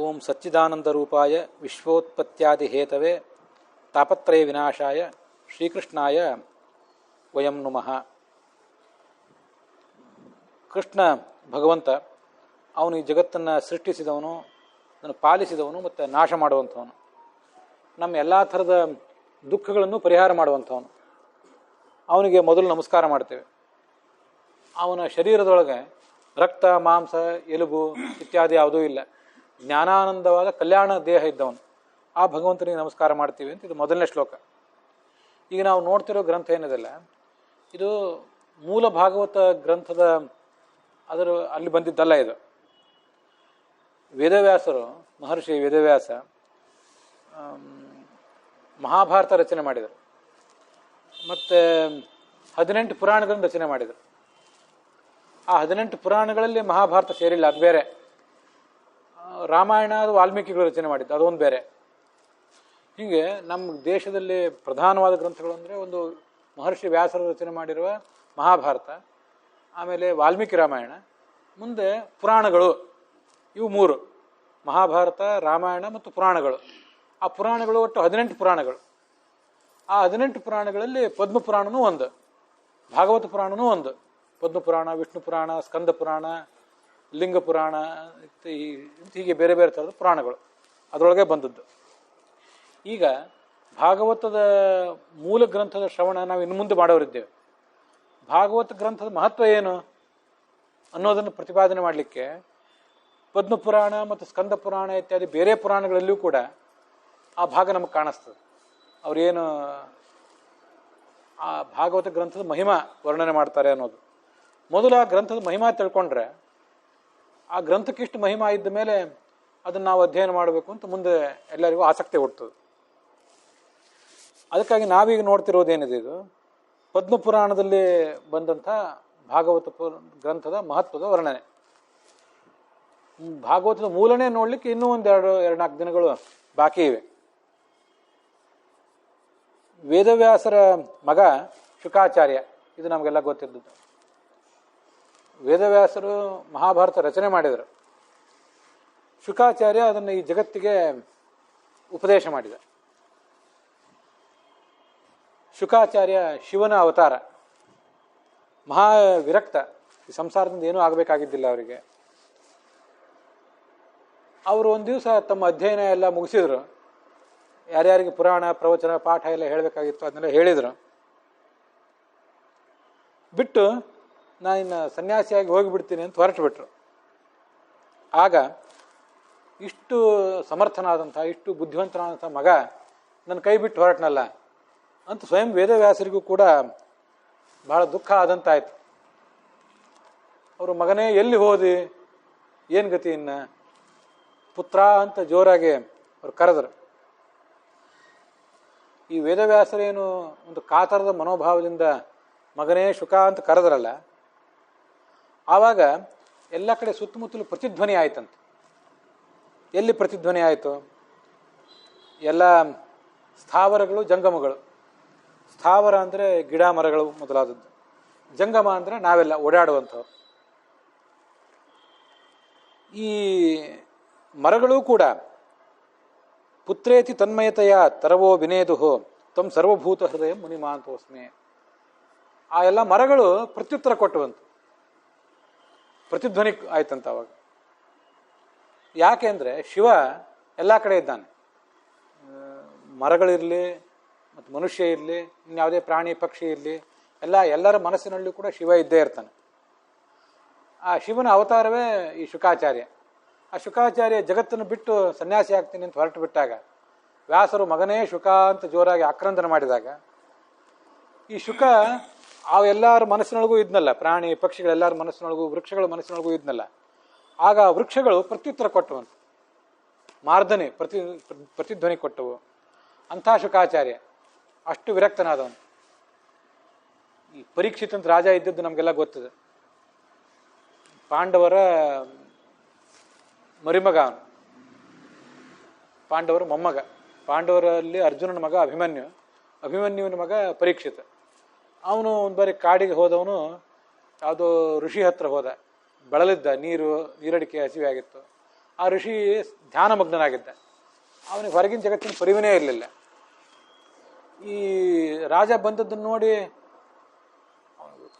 ಓಂ ಸಚ್ಚಿದಾನಂದರೂಪಾಯ ವಿಶ್ವೋತ್ಪತ್ಯಾದಿಹೇತವೇ ತಾಪತ್ರಯ ವಿನಾಶಾಯ ಶ್ರೀಕೃಷ್ಣಾಯ ವಯಂ ನಮಃ. ಕೃಷ್ಣ ಭಗವಂತ ಅವನು ಈ ಜಗತ್ತನ್ನು ಸೃಷ್ಟಿಸಿದವನು, ಅದನ್ನು ಪಾಲಿಸಿದವನು ಮತ್ತು ನಾಶ ಮಾಡುವಂಥವನು. ನಮ್ಮ ಎಲ್ಲ ಥರದ ದುಃಖಗಳನ್ನು ಪರಿಹಾರ ಮಾಡುವಂಥವನು. ಅವನಿಗೆ ಮೊದಲು ನಮಸ್ಕಾರ ಮಾಡ್ತೇವೆ. ಅವನ ಶರೀರದೊಳಗೆ ರಕ್ತ, ಮಾಂಸ, ಎಲುಬು ಇತ್ಯಾದಿ ಯಾವುದೂ ಇಲ್ಲ. ಜ್ಞಾನಾನಂದವಾದ ಕಲ್ಯಾಣ ದೇಹ ಇದ್ದವನು. ಆ ಭಗವಂತನಿಗೆ ನಮಸ್ಕಾರ ಮಾಡ್ತೀವಿ ಅಂತ ಇದು ಮೊದಲನೇ ಶ್ಲೋಕ. ಈಗ ನಾವು ನೋಡ್ತಿರೋ ಗ್ರಂಥ ಏನಿದೆಲ್ಲ, ಇದು ಮೂಲ ಭಾಗವತ ಗ್ರಂಥದ ಅಲ್ಲಿ ಬಂದಿದ್ದಲ್ಲ. ಇದು ವೇದವ್ಯಾಸರು, ಮಹರ್ಷಿ ವೇದವ್ಯಾಸ ಮಹಾಭಾರತ ರಚನೆ ಮಾಡಿದರು. ಮತ್ತು 18 ಪುರಾಣಗಳನ್ನು ರಚನೆ ಮಾಡಿದರು. ಆ 18 ಪುರಾಣಗಳಲ್ಲಿ ಮಹಾಭಾರತ ಸೇರಿಲ್ಲ, ಅದು ಬೇರೆ. ರಾಮಾಯಣ ಅದು ವಾಲ್ಮೀಕಿಗಳು ರಚನೆ ಮಾಡಿದ್ದು, ಅದೊಂದು ಬೇರೆ. ಹೀಗೆ ನಮ್ಮ ದೇಶದಲ್ಲಿ ಪ್ರಧಾನವಾದ ಗ್ರಂಥಗಳು ಅಂದರೆ ಒಂದು ಮಹರ್ಷಿ ವ್ಯಾಸರು ರಚನೆ ಮಾಡಿರುವ ಮಹಾಭಾರತ, ಆಮೇಲೆ ವಾಲ್ಮೀಕಿ ರಾಮಾಯಣ, ಮುಂದೆ ಪುರಾಣಗಳು. ಇವು 3: ಮಹಾಭಾರತ, ರಾಮಾಯಣ ಮತ್ತು ಪುರಾಣಗಳು. ಆ ಪುರಾಣಗಳು ಒಟ್ಟು 18 ಪುರಾಣಗಳು. ಆ 18 ಪುರಾಣಗಳಲ್ಲಿ ಪದ್ಮಪುರಾಣನೂ ಒಂದು, ಭಾಗವತ ಪುರಾಣನೂ ಒಂದು. ಪದ್ಮಪುರಾಣ, ವಿಷ್ಣು ಪುರಾಣ, ಸ್ಕಂದ ಪುರಾಣ, ಲಿಂಗ ಪುರಾಣ, ಹೀಗೆ ಬೇರೆ ಬೇರೆ ಥರದ ಪುರಾಣಗಳು ಅದರೊಳಗೆ ಬಂದದ್ದು. ಈಗ ಭಾಗವತದ ಮೂಲ ಗ್ರಂಥದ ಶ್ರವಣ ನಾವು ಇನ್ನು ಮುಂದೆ ಮಾಡೋರಿದ್ದೇವೆ. ಭಾಗವತ ಗ್ರಂಥದ ಮಹತ್ವ ಏನು ಅನ್ನೋದನ್ನು ಪ್ರತಿಪಾದನೆ ಮಾಡಲಿಕ್ಕೆ ಪದ್ಮಪುರಾಣ ಮತ್ತು ಸ್ಕಂದ ಪುರಾಣ ಇತ್ಯಾದಿ ಬೇರೆ ಪುರಾಣಗಳಲ್ಲಿಯೂ ಕೂಡ ಆ ಭಾಗ ನಮಗೆ ಕಾಣಿಸ್ತದೆ. ಅವರೇನು ಆ ಭಾಗವತ ಗ್ರಂಥದ ಮಹಿಮಾ ವರ್ಣನೆ ಮಾಡ್ತಾರೆ ಅನ್ನೋದು. ಮೊದಲು ಆ ಗ್ರಂಥದ ಮಹಿಮಾ ತಿಳ್ಕೊಂಡ್ರೆ, ಆ ಗ್ರಂಥಕ್ಕಿಷ್ಟು ಮಹಿಮಾ ಇದ್ದ ಮೇಲೆ ಅದನ್ನು ನಾವು ಅಧ್ಯಯನ ಮಾಡಬೇಕು ಅಂತ ಮುಂದೆ ಎಲ್ಲರಿಗೂ ಆಸಕ್ತಿ ಹುಟ್ಟುತ್ತದೆ. ಅದಕ್ಕಾಗಿ ನಾವೀಗ ನೋಡ್ತಿರೋದೇನಿದೆ, ಇದು ಪದ್ಮಪುರಾಣದಲ್ಲಿ ಬಂದಂಥ ಭಾಗವತ ಗ್ರಂಥದ ಮಹತ್ವದ ವರ್ಣನೆ. ಭಾಗವತದ ಮೂಲನೇ ನೋಡ್ಲಿಕ್ಕೆ ಇನ್ನೂ ಒಂದು 2-4 ದಿನಗಳು ಬಾಕಿ ಇವೆ. ವೇದವ್ಯಾಸರ ಮಗ ಶುಕಾಚಾರ್ಯ, ಇದು ನಮಗೆಲ್ಲ ಗೊತ್ತಿದ್ದದ್ದು. ವೇದವ್ಯಾಸರು ಮಹಾಭಾರತ ರಚನೆ ಮಾಡಿದರು. ಶುಕಾಚಾರ್ಯ ಅದನ್ನು ಈ ಜಗತ್ತಿಗೆ ಉಪದೇಶ ಮಾಡಿದ. ಶುಕಾಚಾರ್ಯ ಶಿವನ ಅವತಾರ, ಮಹಾ ವಿರಕ್ತ. ಈ ಸಂಸಾರದಿಂದ ಏನೂ ಆಗಬೇಕಾಗಿದ್ದಿಲ್ಲ ಅವರಿಗೆ. ಅವರು ಒಂದು ದಿವಸ ತಮ್ಮ ಅಧ್ಯಯನ ಎಲ್ಲ ಮುಗಿಸಿದ್ರು. ಯಾರ್ಯಾರಿಗೆ ಪುರಾಣ, ಪ್ರವಚನ, ಪಾಠ ಎಲ್ಲ ಹೇಳಬೇಕಾಗಿತ್ತು ಅದನ್ನೆಲ್ಲ ಹೇಳಿದರು. ಬಿಟ್ಟು ನಾನಿನ್ನು ಸನ್ಯಾಸಿಯಾಗಿ ಹೋಗಿಬಿಡ್ತೀನಿ ಅಂತ ಹೊರಟುಬಿಟ್ರು. ಆಗ ಇಷ್ಟು ಸಮರ್ಥನಾದಂಥ, ಇಷ್ಟು ಬುದ್ಧಿವಂತನಾದಂಥ ಮಗ ನನ್ನ ಕೈ ಬಿಟ್ಟು ಹೊರಟನಲ್ಲ ಅಂತ ಸ್ವಯಂ ವೇದವ್ಯಾಸರಿಗೂ ಕೂಡ ಬಹಳ ದುಃಖ ಆದಂತಾಯ್ತು. ಅವರು ಮಗನೇ ಎಲ್ಲಿ ಹೋದಿ, ಏನು ಗತಿ ಇನ್ನು, ಪುತ್ರ ಅಂತ ಜೋರಾಗಿ ಅವ್ರು ಕರೆದರು. ಈ ವೇದವ್ಯಾಸರೇನು ಒಂದು ಕಾತರದ ಮನೋಭಾವದಿಂದ ಮಗನೇ ಶುಕ ಅಂತ ಕರೆದ್ರಲ್ಲ, ಆವಾಗ ಎಲ್ಲ ಕಡೆ ಸುತ್ತಮುತ್ತಲು ಪ್ರತಿಧ್ವನಿ ಆಯ್ತಂತೆ. ಎಲ್ಲಿ ಪ್ರತಿಧ್ವನಿ ಆಯಿತು? ಎಲ್ಲ ಸ್ಥಾವರಗಳು, ಜಂಗಮಗಳು. ಸ್ಥಾವರ ಅಂದರೆ ಗಿಡ ಮರಗಳು ಮೊದಲಾದದ್ದು. ಜಂಗಮ ಅಂದರೆ ನಾವೆಲ್ಲ ಓಡಾಡುವಂಥವ್ರು. ಈ ಮರಗಳು ಕೂಡ ಪುತ್ರೇತಿ ತನ್ಮಯತೆಯ ತರವೋ ವಿನೇದುಹೋ ತಮ್ಮ ಸರ್ವಭೂತ ಹೃದಯ ಮುನಿಮಾಂತೋಸ್ಮೆ. ಆ ಎಲ್ಲ ಮರಗಳು ಪ್ರತ್ಯುತ್ತರ ಕೊಟ್ಟುವಂತು, ಪ್ರತಿಧ್ವನಿ ಆಯ್ತಂತ ಅವಾಗ. ಯಾಕೆ ಅಂದರೆ ಶಿವ ಎಲ್ಲ ಕಡೆ ಇದ್ದಾನೆ. ಮರಗಳಿರಲಿ ಮತ್ತು ಮನುಷ್ಯ ಇರಲಿ, ಇನ್ಯಾವುದೇ ಪ್ರಾಣಿ ಪಕ್ಷಿ ಇರಲಿ, ಎಲ್ಲರ ಮನಸ್ಸಿನಲ್ಲೂ ಕೂಡ ಶಿವ ಇದ್ದೇ ಇರ್ತಾನೆ. ಆ ಶಿವನ ಅವತಾರವೇ ಈ ಶುಕಾಚಾರ್ಯ. ಆ ಶುಕಾಚಾರ್ಯ ಜಗತ್ತನ್ನು ಬಿಟ್ಟು ಸನ್ಯಾಸಿ ಆಗ್ತೀನಿ ಅಂತ ಹೊರಟು ಬಿಟ್ಟಾಗ, ವ್ಯಾಸರು ಮಗನೇ ಶುಕ ಅಂತ ಜೋರಾಗಿ ಆಕ್ರಂದನ ಮಾಡಿದಾಗ, ಈ ಶುಕ ಎಲ್ಲರ ಮನಸ್ಸಿನೊಳಗೂ ಇದ್ನಲ್ಲ, ಪ್ರಾಣಿ ಪಕ್ಷಿಗಳೆಲ್ಲರ ಮನಸ್ಸಿನೊಳಗೂ, ವೃಕ್ಷಗಳ ಮನಸ್ಸಿನೊಳಗೂ ಇದ್ನಲ್ಲ. ಆಗ ವೃಕ್ಷಗಳು ಪ್ರತ್ಯುತ್ತರ ಕೊಟ್ಟವಂತೆ, ಮಾರ್ಧನೆ ಪ್ರತಿಧ್ವನಿ ಕೊಟ್ಟವು. ಅಂಥ ಶುಕಾಚಾರ್ಯ ಅಷ್ಟು ವಿರಕ್ತನಾದವನು. ಈ ಪರೀಕ್ಷಿತ್ ಅಂತ ರಾಜ ಇದ್ದದ್ದು ನಮಗೆಲ್ಲ ಗೊತ್ತಿದೆ. ಪಾಂಡವರ ಮರಿಮಗ ಅವನು, ಪಾಂಡವರ ಮೊಮ್ಮಗ. ಪಾಂಡವರಲ್ಲಿ ಅರ್ಜುನನ ಮಗ ಅಭಿಮನ್ಯು, ಅಭಿಮನ್ಯುವಿನ ಮಗ ಪರೀಕ್ಷಿತ. ಅವನು ಒಂದು ಬಾರಿ ಕಾಡಿಗೆ ಹೋದವನು, ಯಾವುದೋ ಋಷಿ ಹತ್ರ ಹೋದ. ಬಳಲಿದ್ದ, ನೀರಡಿಕೆ ಹಸಿವೆ ಆಗಿತ್ತು. ಆ ಋಷಿ ಧ್ಯಾನಮಗ್ನನಾಗಿದ್ದ. ಅವನಿಗೆ ಹೊರಗಿನ ಜಗತ್ತಿನ ಪರಿವಿನೇ ಇರಲಿಲ್ಲ. ಈ ರಾಜ ಬಂದದ್ದನ್ನು ನೋಡಿ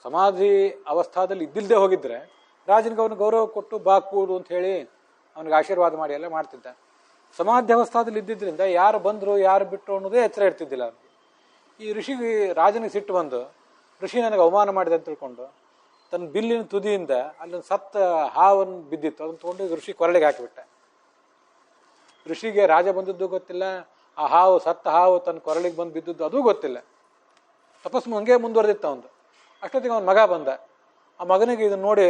ಸಮಾಧಿ ಅವಸ್ಥಾದಲ್ಲಿ ಇದ್ದಿಲ್ಲದೆ ಹೋಗಿದ್ರೆ ರಾಜನಿಗೆ ಅವನು ಗೌರವ ಕೊಟ್ಟು ಬಾ ಕೂಡು ಅಂತ ಹೇಳಿ ಅವನಿಗೆ ಆಶೀರ್ವಾದ ಮಾಡಿ ಎಲ್ಲ ಮಾಡ್ತಿದ್ದ. ಸಮಾಧಿ ಅವಸ್ಥಾದಲ್ಲಿ ಇದ್ದಿದ್ದರಿಂದ ಯಾರು ಬಂದರು ಯಾರು ಬಿಟ್ಟರು ಅನ್ನೋದೇ ಎಚ್ಚರ ಇರ್ತಿದ್ದಿಲ್ಲ ಅವನಿಗೆ. ಈ ಋಷಿಗೆ ರಾಜನಿಗೆ ಸಿಟ್ಟು ಬಂದು ಋಷಿ ನನಗೆ ಅವಮಾನ ಮಾಡಿದೆ ಅಂತ ತಿಳ್ಕೊಂಡು ತನ್ನ ಬಿಲ್ಲಿನ ತುದಿಯಿಂದ ಅಲ್ಲೊಂದು ಸತ್ತ ಹಾವನ್ನು ಬಿದ್ದಿತ್ತು, ಅದನ್ನು ತೊಗೊಂಡು ಋಷಿ ಕೊರಳಿಗೆ ಹಾಕಿಬಿಟ್ಟ. ಋಷಿಗೆ ರಾಜ ಬಂದದ್ದು ಗೊತ್ತಿಲ್ಲ, ಆ ಹಾವು ಸತ್ತ ಹಾವು ತನ್ನ ಕೊರಳಿಗೆ ಬಂದು ಬಿದ್ದದ್ದು ಅದೂ ಗೊತ್ತಿಲ್ಲ. ತಪಸ್ಸು ಹಂಗೆ ಮುಂದುವರೆದಿತ್ತು ಅವನು. ಅಷ್ಟೊತ್ತಿಗೆ ಅವನ ಮಗ ಬಂದ. ಆ ಮಗನಿಗೆ ಇದನ್ನು ನೋಡಿ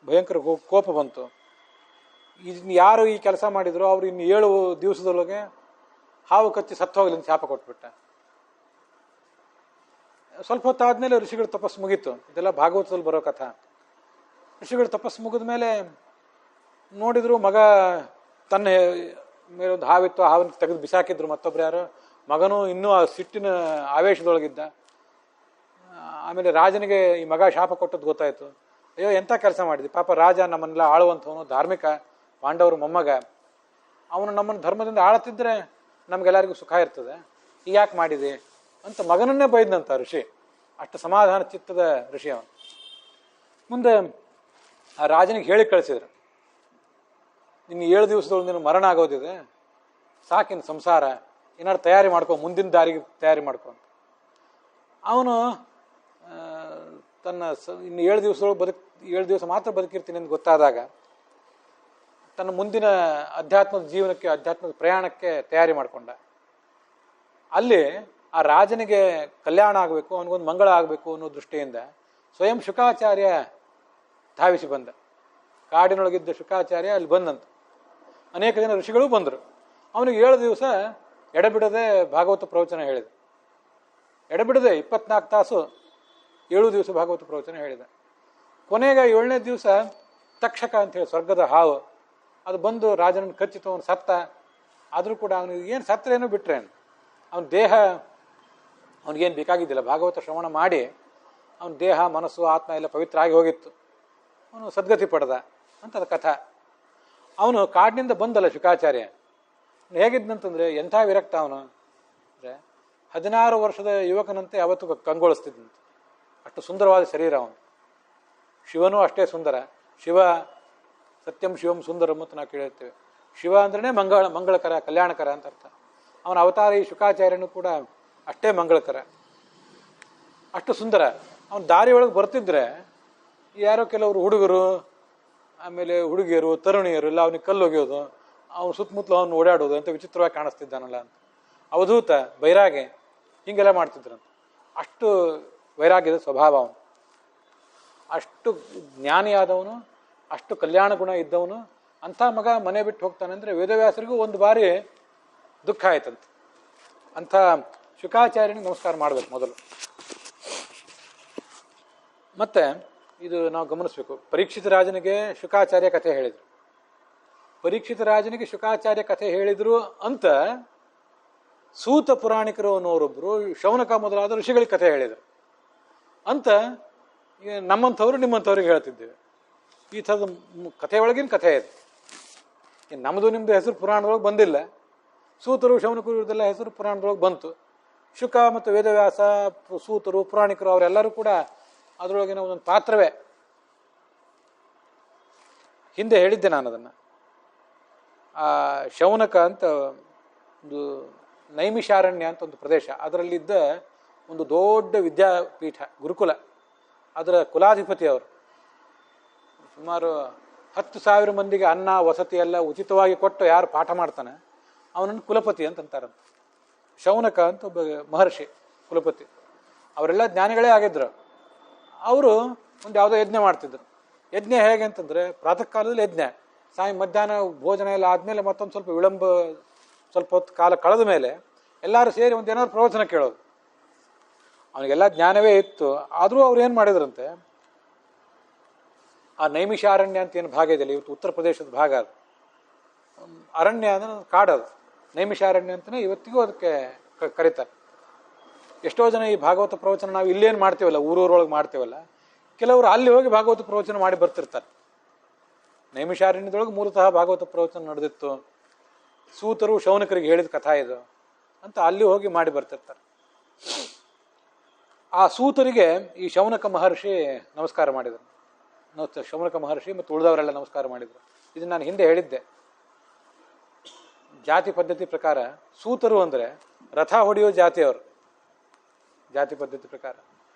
ಭಯಂಕರ ಕೋಪ ಬಂತು. ಇದನ್ನು ಯಾರು ಈ ಕೆಲಸ ಮಾಡಿದ್ರು ಅವ್ರು ಇನ್ನು 7 ದಿವಸದೊಳಗೆ ಹಾವು ಕಚ್ಚಿ ಸತ್ತು ಹೋಗ್ಲಿ ಅಂತ ಶಾಪ ಕೊಟ್ಬಿಟ್ಟ. ಸ್ವಲ್ಪ ಹೊತ್ತಾದ್ಮೇಲೆ ಋಷಿಗಳ ತಪಸ್ಸು ಮುಗೀತು. ಇದೆಲ್ಲ ಭಾಗವತದಲ್ಲಿ ಬರೋ ಕಥಾ. ಋಷಿಗಳ ತಪಸ್ಸು ಮುಗಿದ ಮೇಲೆ ನೋಡಿದ್ರು ಮಗ ತನ್ನ ಮೇಲೆ ಒಂದು ಹಾವಿತ್ತು, ಹಾವನ್ನು ತೆಗೆದು ಬಿಸಾಕಿದ್ರು ಮತ್ತೊಬ್ರು ಯಾರು. ಮಗನೂ ಇನ್ನೂ ಆ ಸಿಟ್ಟಿನ ಆವೇಶದೊಳಗಿದ್ದ. ಆಮೇಲೆ ರಾಜನಿಗೆ ಈ ಮಗ ಶಾಪ ಕೊಟ್ಟದ್ದು ಗೊತ್ತಾಯ್ತು. ಅಯ್ಯೋ ಎಂಥ ಕೆಲಸ ಮಾಡಿದ್ವಿ, ಪಾಪ ರಾಜ ನಮ್ಮನ್ನೆಲ್ಲ ಆಳುವಂಥವನು, ಧಾರ್ಮಿಕ, ಪಾಂಡವರು ಮೊಮ್ಮಗ, ಅವನು ನಮ್ಮನ್ನು ಧರ್ಮದಿಂದ ಆಳ್ತಿದ್ರೆ ನಮ್ಗೆಲ್ಲರಿಗೂ ಸುಖ ಇರ್ತದೆ, ಈಗ ಯಾಕೆ ಮಾಡಿದೆ ಅಂತ ಮಗನನ್ನೇ ಬೈದಂತ ಋಷಿ. ಅಷ್ಟು ಸಮಾಧಾನ ಚಿತ್ತದ ಋಷಿ ಅವನು. ಮುಂದೆ ಆ ರಾಜನಿಗೆ ಹೇಳಿ ಕಳಿಸಿದ್ರು, ಇನ್ನು 7 ದಿವಸದೊಳಗೆ ನೀನು ಮರಣ ಆಗೋದಿದೆ, ಸಾಕಿನ ಸಂಸಾರ ಏನಾದ್ರು ತಯಾರಿ ಮಾಡ್ಕೊ, ಮುಂದಿನ ದಾರಿಗೆ ತಯಾರಿ ಮಾಡ್ಕೊ ಅಂತ. ಅವನು ತನ್ನ ಇನ್ನು 7 ದಿವಸದೊಳಗೆ 7 ದಿವಸ ಮಾತ್ರ ಬದುಕಿರ್ತೀನಿ ಅಂತ ಗೊತ್ತಾದಾಗ ತನ್ನ ಮುಂದಿನ ಅಧ್ಯಾತ್ಮದ ಜೀವನಕ್ಕೆ, ಅಧ್ಯಾತ್ಮದ ಪ್ರಯಾಣಕ್ಕೆ ತಯಾರಿ ಮಾಡಿಕೊಂಡ. ಅಲ್ಲಿ ಆ ರಾಜನಿಗೆ ಕಲ್ಯಾಣ ಆಗಬೇಕು, ಅವನಿಗೊಂದು ಮಂಗಳ ಆಗಬೇಕು ಅನ್ನೋ ದೃಷ್ಟಿಯಿಂದ ಸ್ವಯಂ ಶುಕಾಚಾರ್ಯ ಧಾವಿಸಿ ಬಂದ. ಕಾಡಿನೊಳಗಿದ್ದ ಶುಕಾಚಾರ್ಯ ಅಲ್ಲಿ ಬಂದಂತ. ಅನೇಕ ಜನ ಋಷಿಗಳು ಬಂದರು. ಅವನಿಗೆ 7 ದಿವಸ ಎಡೆಬಿಡದೆ ಭಾಗವತ ಪ್ರವಚನ ಹೇಳಿದ. ಎಡೆಬಿಡದೆ 24 ತಾಸು 7 ದಿವಸ ಭಾಗವತ ಪ್ರವಚನ ಹೇಳಿದ. ಕೊನೆಗೆ 7ನೇ ದಿವಸ ತಕ್ಷಕ ಅಂತ ಹೇಳಿ ಸ್ವರ್ಗದ ಹಾವು ಅದು ಬಂದು ರಾಜನನ್ನು ಕಚ್ಚಿತು. ಅವನು ಸತ್ತ. ಆದರೂ ಕೂಡ ಅವನಿಗೆ ಏನು ಸತ್ತರೇನೋ ಬಿಟ್ರೇನು, ಅವನ ದೇಹ ಅವನಿಗೇನು ಬೇಕಾಗಿದ್ದಿಲ್ಲ. ಭಾಗವತ ಶ್ರವಣ ಮಾಡಿ ಅವನ ದೇಹ, ಮನಸ್ಸು, ಆತ್ಮ ಎಲ್ಲ ಪವಿತ್ರ ಆಗಿ ಹೋಗಿತ್ತು. ಅವನು ಸದ್ಗತಿ ಪಡೆದ ಅಂತ ಅದು ಕಥಾ. ಅವನು ಕಾಡಿನಿಂದ ಬಂದಲ್ಲ ಶುಕಾಚಾರ್ಯ, ಹೇಗಿದ್ನಂತಂದರೆ ಎಂಥ ವಿರಕ್ತ ಅವನು ಅಂದರೆ 16 ವರ್ಷದ ಯುವಕನಂತೆ ಅವತ್ತು ಕಂಗೊಳಿಸ್ತಿದ್ದಂತೆ. ಅಷ್ಟು ಸುಂದರವಾದ ಶರೀರ ಅವನು. ಶಿವನೂ ಅಷ್ಟೇ ಸುಂದರ. ಶಿವ ಸತ್ಯಂ ಶಿವಂ ಸುಂದರಂ ಅಂತ ನಾವು ಕೇಳಿರ್ತೇವೆ. ಶಿವ ಅಂದ್ರೆ ಮಂಗಳಕರ, ಕಲ್ಯಾಣಕರ ಅಂತ ಅರ್ಥ. ಅವನ ಅವತಾರ ಈ ಶುಕಾಚಾರ್ಯನು ಕೂಡ ಅಷ್ಟೇ ಮಂಗಳಕರ, ಅಷ್ಟು ಸುಂದರ. ಅವನ ದಾರಿಯೊಳಗೆ ಬರ್ತಿದ್ರೆ ಯಾರೋ ಕೆಲವರು ಹುಡುಗರು, ಆಮೇಲೆ ಹುಡುಗಿಯರು, ತರುಣಿಯರು ಎಲ್ಲ ಅವನಿಗೆ ಕಲ್ಲೊಗೆಯೋದು, ಅವನು ಸುತ್ತಮುತ್ತಲು ಅವನು ಓಡಾಡೋದು ಅಂತ ವಿಚಿತ್ರವಾಗಿ ಕಾಣಿಸ್ತಿದ್ದಾನಲ್ಲ ಅಂತ. ಅವಧೂತ, ಬೈರಾಗೆ ಹೀಗೆಲ್ಲ ಮಾಡ್ತಿದ್ರಂತ. ಅಷ್ಟು ವೈರಾಗ್ಯದ ಸ್ವಭಾವ ಅವನು. ಅಷ್ಟು ಜ್ಞಾನಿಯಾದವನು, ಅಷ್ಟು ಕಲ್ಯಾಣ ಗುಣ ಇದ್ದವನು. ಅಂಥ ಮಗ ಮನೆ ಬಿಟ್ಟು ಹೋಗ್ತಾನೆ ಅಂದರೆ ವೇದವ್ಯಾಸರಿಗೂ ಒಂದು ಬಾರಿ ದುಃಖ ಆಯ್ತಂತ. ಅಂಥ ಶುಕಾಚಾರ್ಯನಿಗೆ ನಮಸ್ಕಾರ ಮಾಡಬೇಕು ಮೊದಲು. ಮತ್ತೆ ಇದು ನಾವು ಗಮನಿಸ್ಬೇಕು. ಪರೀಕ್ಷಿತ ರಾಜನಿಗೆ ಶುಕಾಚಾರ್ಯ ಕಥೆ ಹೇಳಿದರು. ಪರೀಕ್ಷಿತ ರಾಜನಿಗೆ ಶುಕಾಚಾರ್ಯ ಕಥೆ ಹೇಳಿದ್ರು ಅಂತ ಸೂತ ಪುರಾಣಿಕರು ಅನ್ನೋರೊಬ್ಬರು ಶೌನಕ ಮೊದಲಾದ ಋಷಿಗಳಿಗೆ ಕಥೆ ಹೇಳಿದರು ಅಂತ ನಮ್ಮಂಥವ್ರು ನಿಮ್ಮಂಥವ್ರಿಗೆ ಹೇಳ್ತಿದ್ದೇವೆ. ಈ ಥರದ ಕಥೆ ಒಳಗಿನ ಕಥೆ ಇದೆ. ನಮ್ಮದು ನಿಮ್ಮದು ಹೆಸರು ಪುರಾಣದೊಳಗೆ ಬಂದಿಲ್ಲ. ಸೂತರು, ಶೌನಕರು ಇವ್ರದೆಲ್ಲ ಹೆಸರು ಪುರಾಣದೊಳಗೆ ಬಂತು. ಶುಕ ಮತ್ತು ವೇದವ್ಯಾಸ, ಸೂತರು, ಪುರಾಣಿಕರು ಅವರೆಲ್ಲರೂ ಕೂಡ ಅದರೊಳಗಿನ ಒಂದೊಂದು ಪಾತ್ರವೇ. ಹಿಂದೆ ಹೇಳಿದ್ದೆ ನಾನು ಅದನ್ನು. ಆ ಶೌನಕ ಅಂತ ಒಂದು ನೈಮಿಷಾರಣ್ಯ ಅಂತ ಒಂದು ಪ್ರದೇಶ, ಅದರಲ್ಲಿದ್ದ ಒಂದು ದೊಡ್ಡ ವಿದ್ಯಾಪೀಠ, ಗುರುಕುಲ. ಅದರ ಕುಲಾಧಿಪತಿ ಅವರು. ಸುಮಾರು 10,000 ಮಂದಿಗೆ ಅನ್ನ ವಸತಿ ಎಲ್ಲ ಉಚಿತವಾಗಿ ಕೊಟ್ಟು ಯಾರು ಪಾಠ ಮಾಡ್ತಾನೆ ಅವನನ್ನು ಕುಲಪತಿ ಅಂತಂತಾರಂತ. ಶೌನಕ ಅಂತ ಒಬ್ಬ ಮಹರ್ಷಿ ಕುಲಪತಿ. ಅವರೆಲ್ಲ ಜ್ಞಾನಿಗಳೇ ಆಗಿದ್ರು. ಅವರು ಒಂದು ಯಾವುದೋ ಯಜ್ಞ ಮಾಡ್ತಿದ್ರು. ಯಜ್ಞ ಹೇಗೆ ಅಂತಂದರೆ ಪ್ರಾತಃ ಕಾಲದಲ್ಲಿ ಯಜ್ಞ, ಮಧ್ಯಾಹ್ನ ಭೋಜನ ಎಲ್ಲ ಆದಮೇಲೆ ಮತ್ತೊಂದು ಸ್ವಲ್ಪ ವಿಳಂಬ, ಸ್ವಲ್ಪ ಹೊತ್ತು ಕಾಲ ಕಳೆದ ಮೇಲೆ ಎಲ್ಲರೂ ಸೇರಿ ಒಂದು ಏನಾದ್ರು ಪ್ರವಚನ ಕೇಳೋದು. ಅವನಿಗೆಲ್ಲ ಜ್ಞಾನವೇ ಇತ್ತು. ಆದರೂ ಅವ್ರು ಏನು ಮಾಡಿದ್ರಂತೆ, ಆ ನೈಮಿಷಾರಣ್ಯ ಅಂತ ಏನು ಭಾಗ ಇದೆಯಲ್ಲ, ಇವತ್ತು ಉತ್ತರ ಪ್ರದೇಶದ ಭಾಗ, ಅದು ಅರಣ್ಯ ಅಂದ್ರೆ ಕಾಡದು, ನೈಮಿಷಾರಣ್ಯ ಅಂತಲೇ ಇವತ್ತಿಗೂ ಅದಕ್ಕೆ ಕರೀತಾರೆ. ಎಷ್ಟೋ ಜನ ಈ ಭಾಗವತ ಪ್ರವಚನ ನಾವು ಇಲ್ಲೇನು ಮಾಡ್ತೀವಲ್ಲ, ಊರೂರೊಳಗೆ ಮಾಡ್ತೀವಲ್ಲ, ಕೆಲವರು ಅಲ್ಲಿ ಹೋಗಿ ಭಾಗವತ ಪ್ರವಚನ ಮಾಡಿ ಬರ್ತಿರ್ತಾರೆ. ನೈಮಿಷಾರಣ್ಯದೊಳಗೆ ಮೂಲತಃ ಭಾಗವತ ಪ್ರವಚನ ನಡೆದಿತ್ತು. ಸೂತರು ಶೌನಕರಿಗೆ ಹೇಳಿದ ಕಥಾ ಇದು ಅಂತ ಅಲ್ಲಿ ಹೋಗಿ ಮಾಡಿ ಬರ್ತಿರ್ತಾರೆ. ಆ ಸೂತರಿಗೆ ಈ ಶೌನಕ ಮಹರ್ಷಿ ನಮಸ್ಕಾರ ಮಾಡಿದರು. ಶೌನಕ ಮಹರ್ಷಿ ಮತ್ತು ಉಳಿದವರೆಲ್ಲ ನಮಸ್ಕಾರ ಮಾಡಿದರು. ಇದನ್ನು ನಾನು ಹಿಂದೆ ಹೇಳಿದ್ದೆ. ಜಾತಿ ಪದ್ಧತಿ ಪ್ರಕಾರ ಸೂತರು ಅಂದರೆ ರಥ ಹೊಡೆಯೋ ಜಾತಿಯವರು, ಜಾತಿ ಪದ್ಧತಿ ಪ್ರಕಾರ.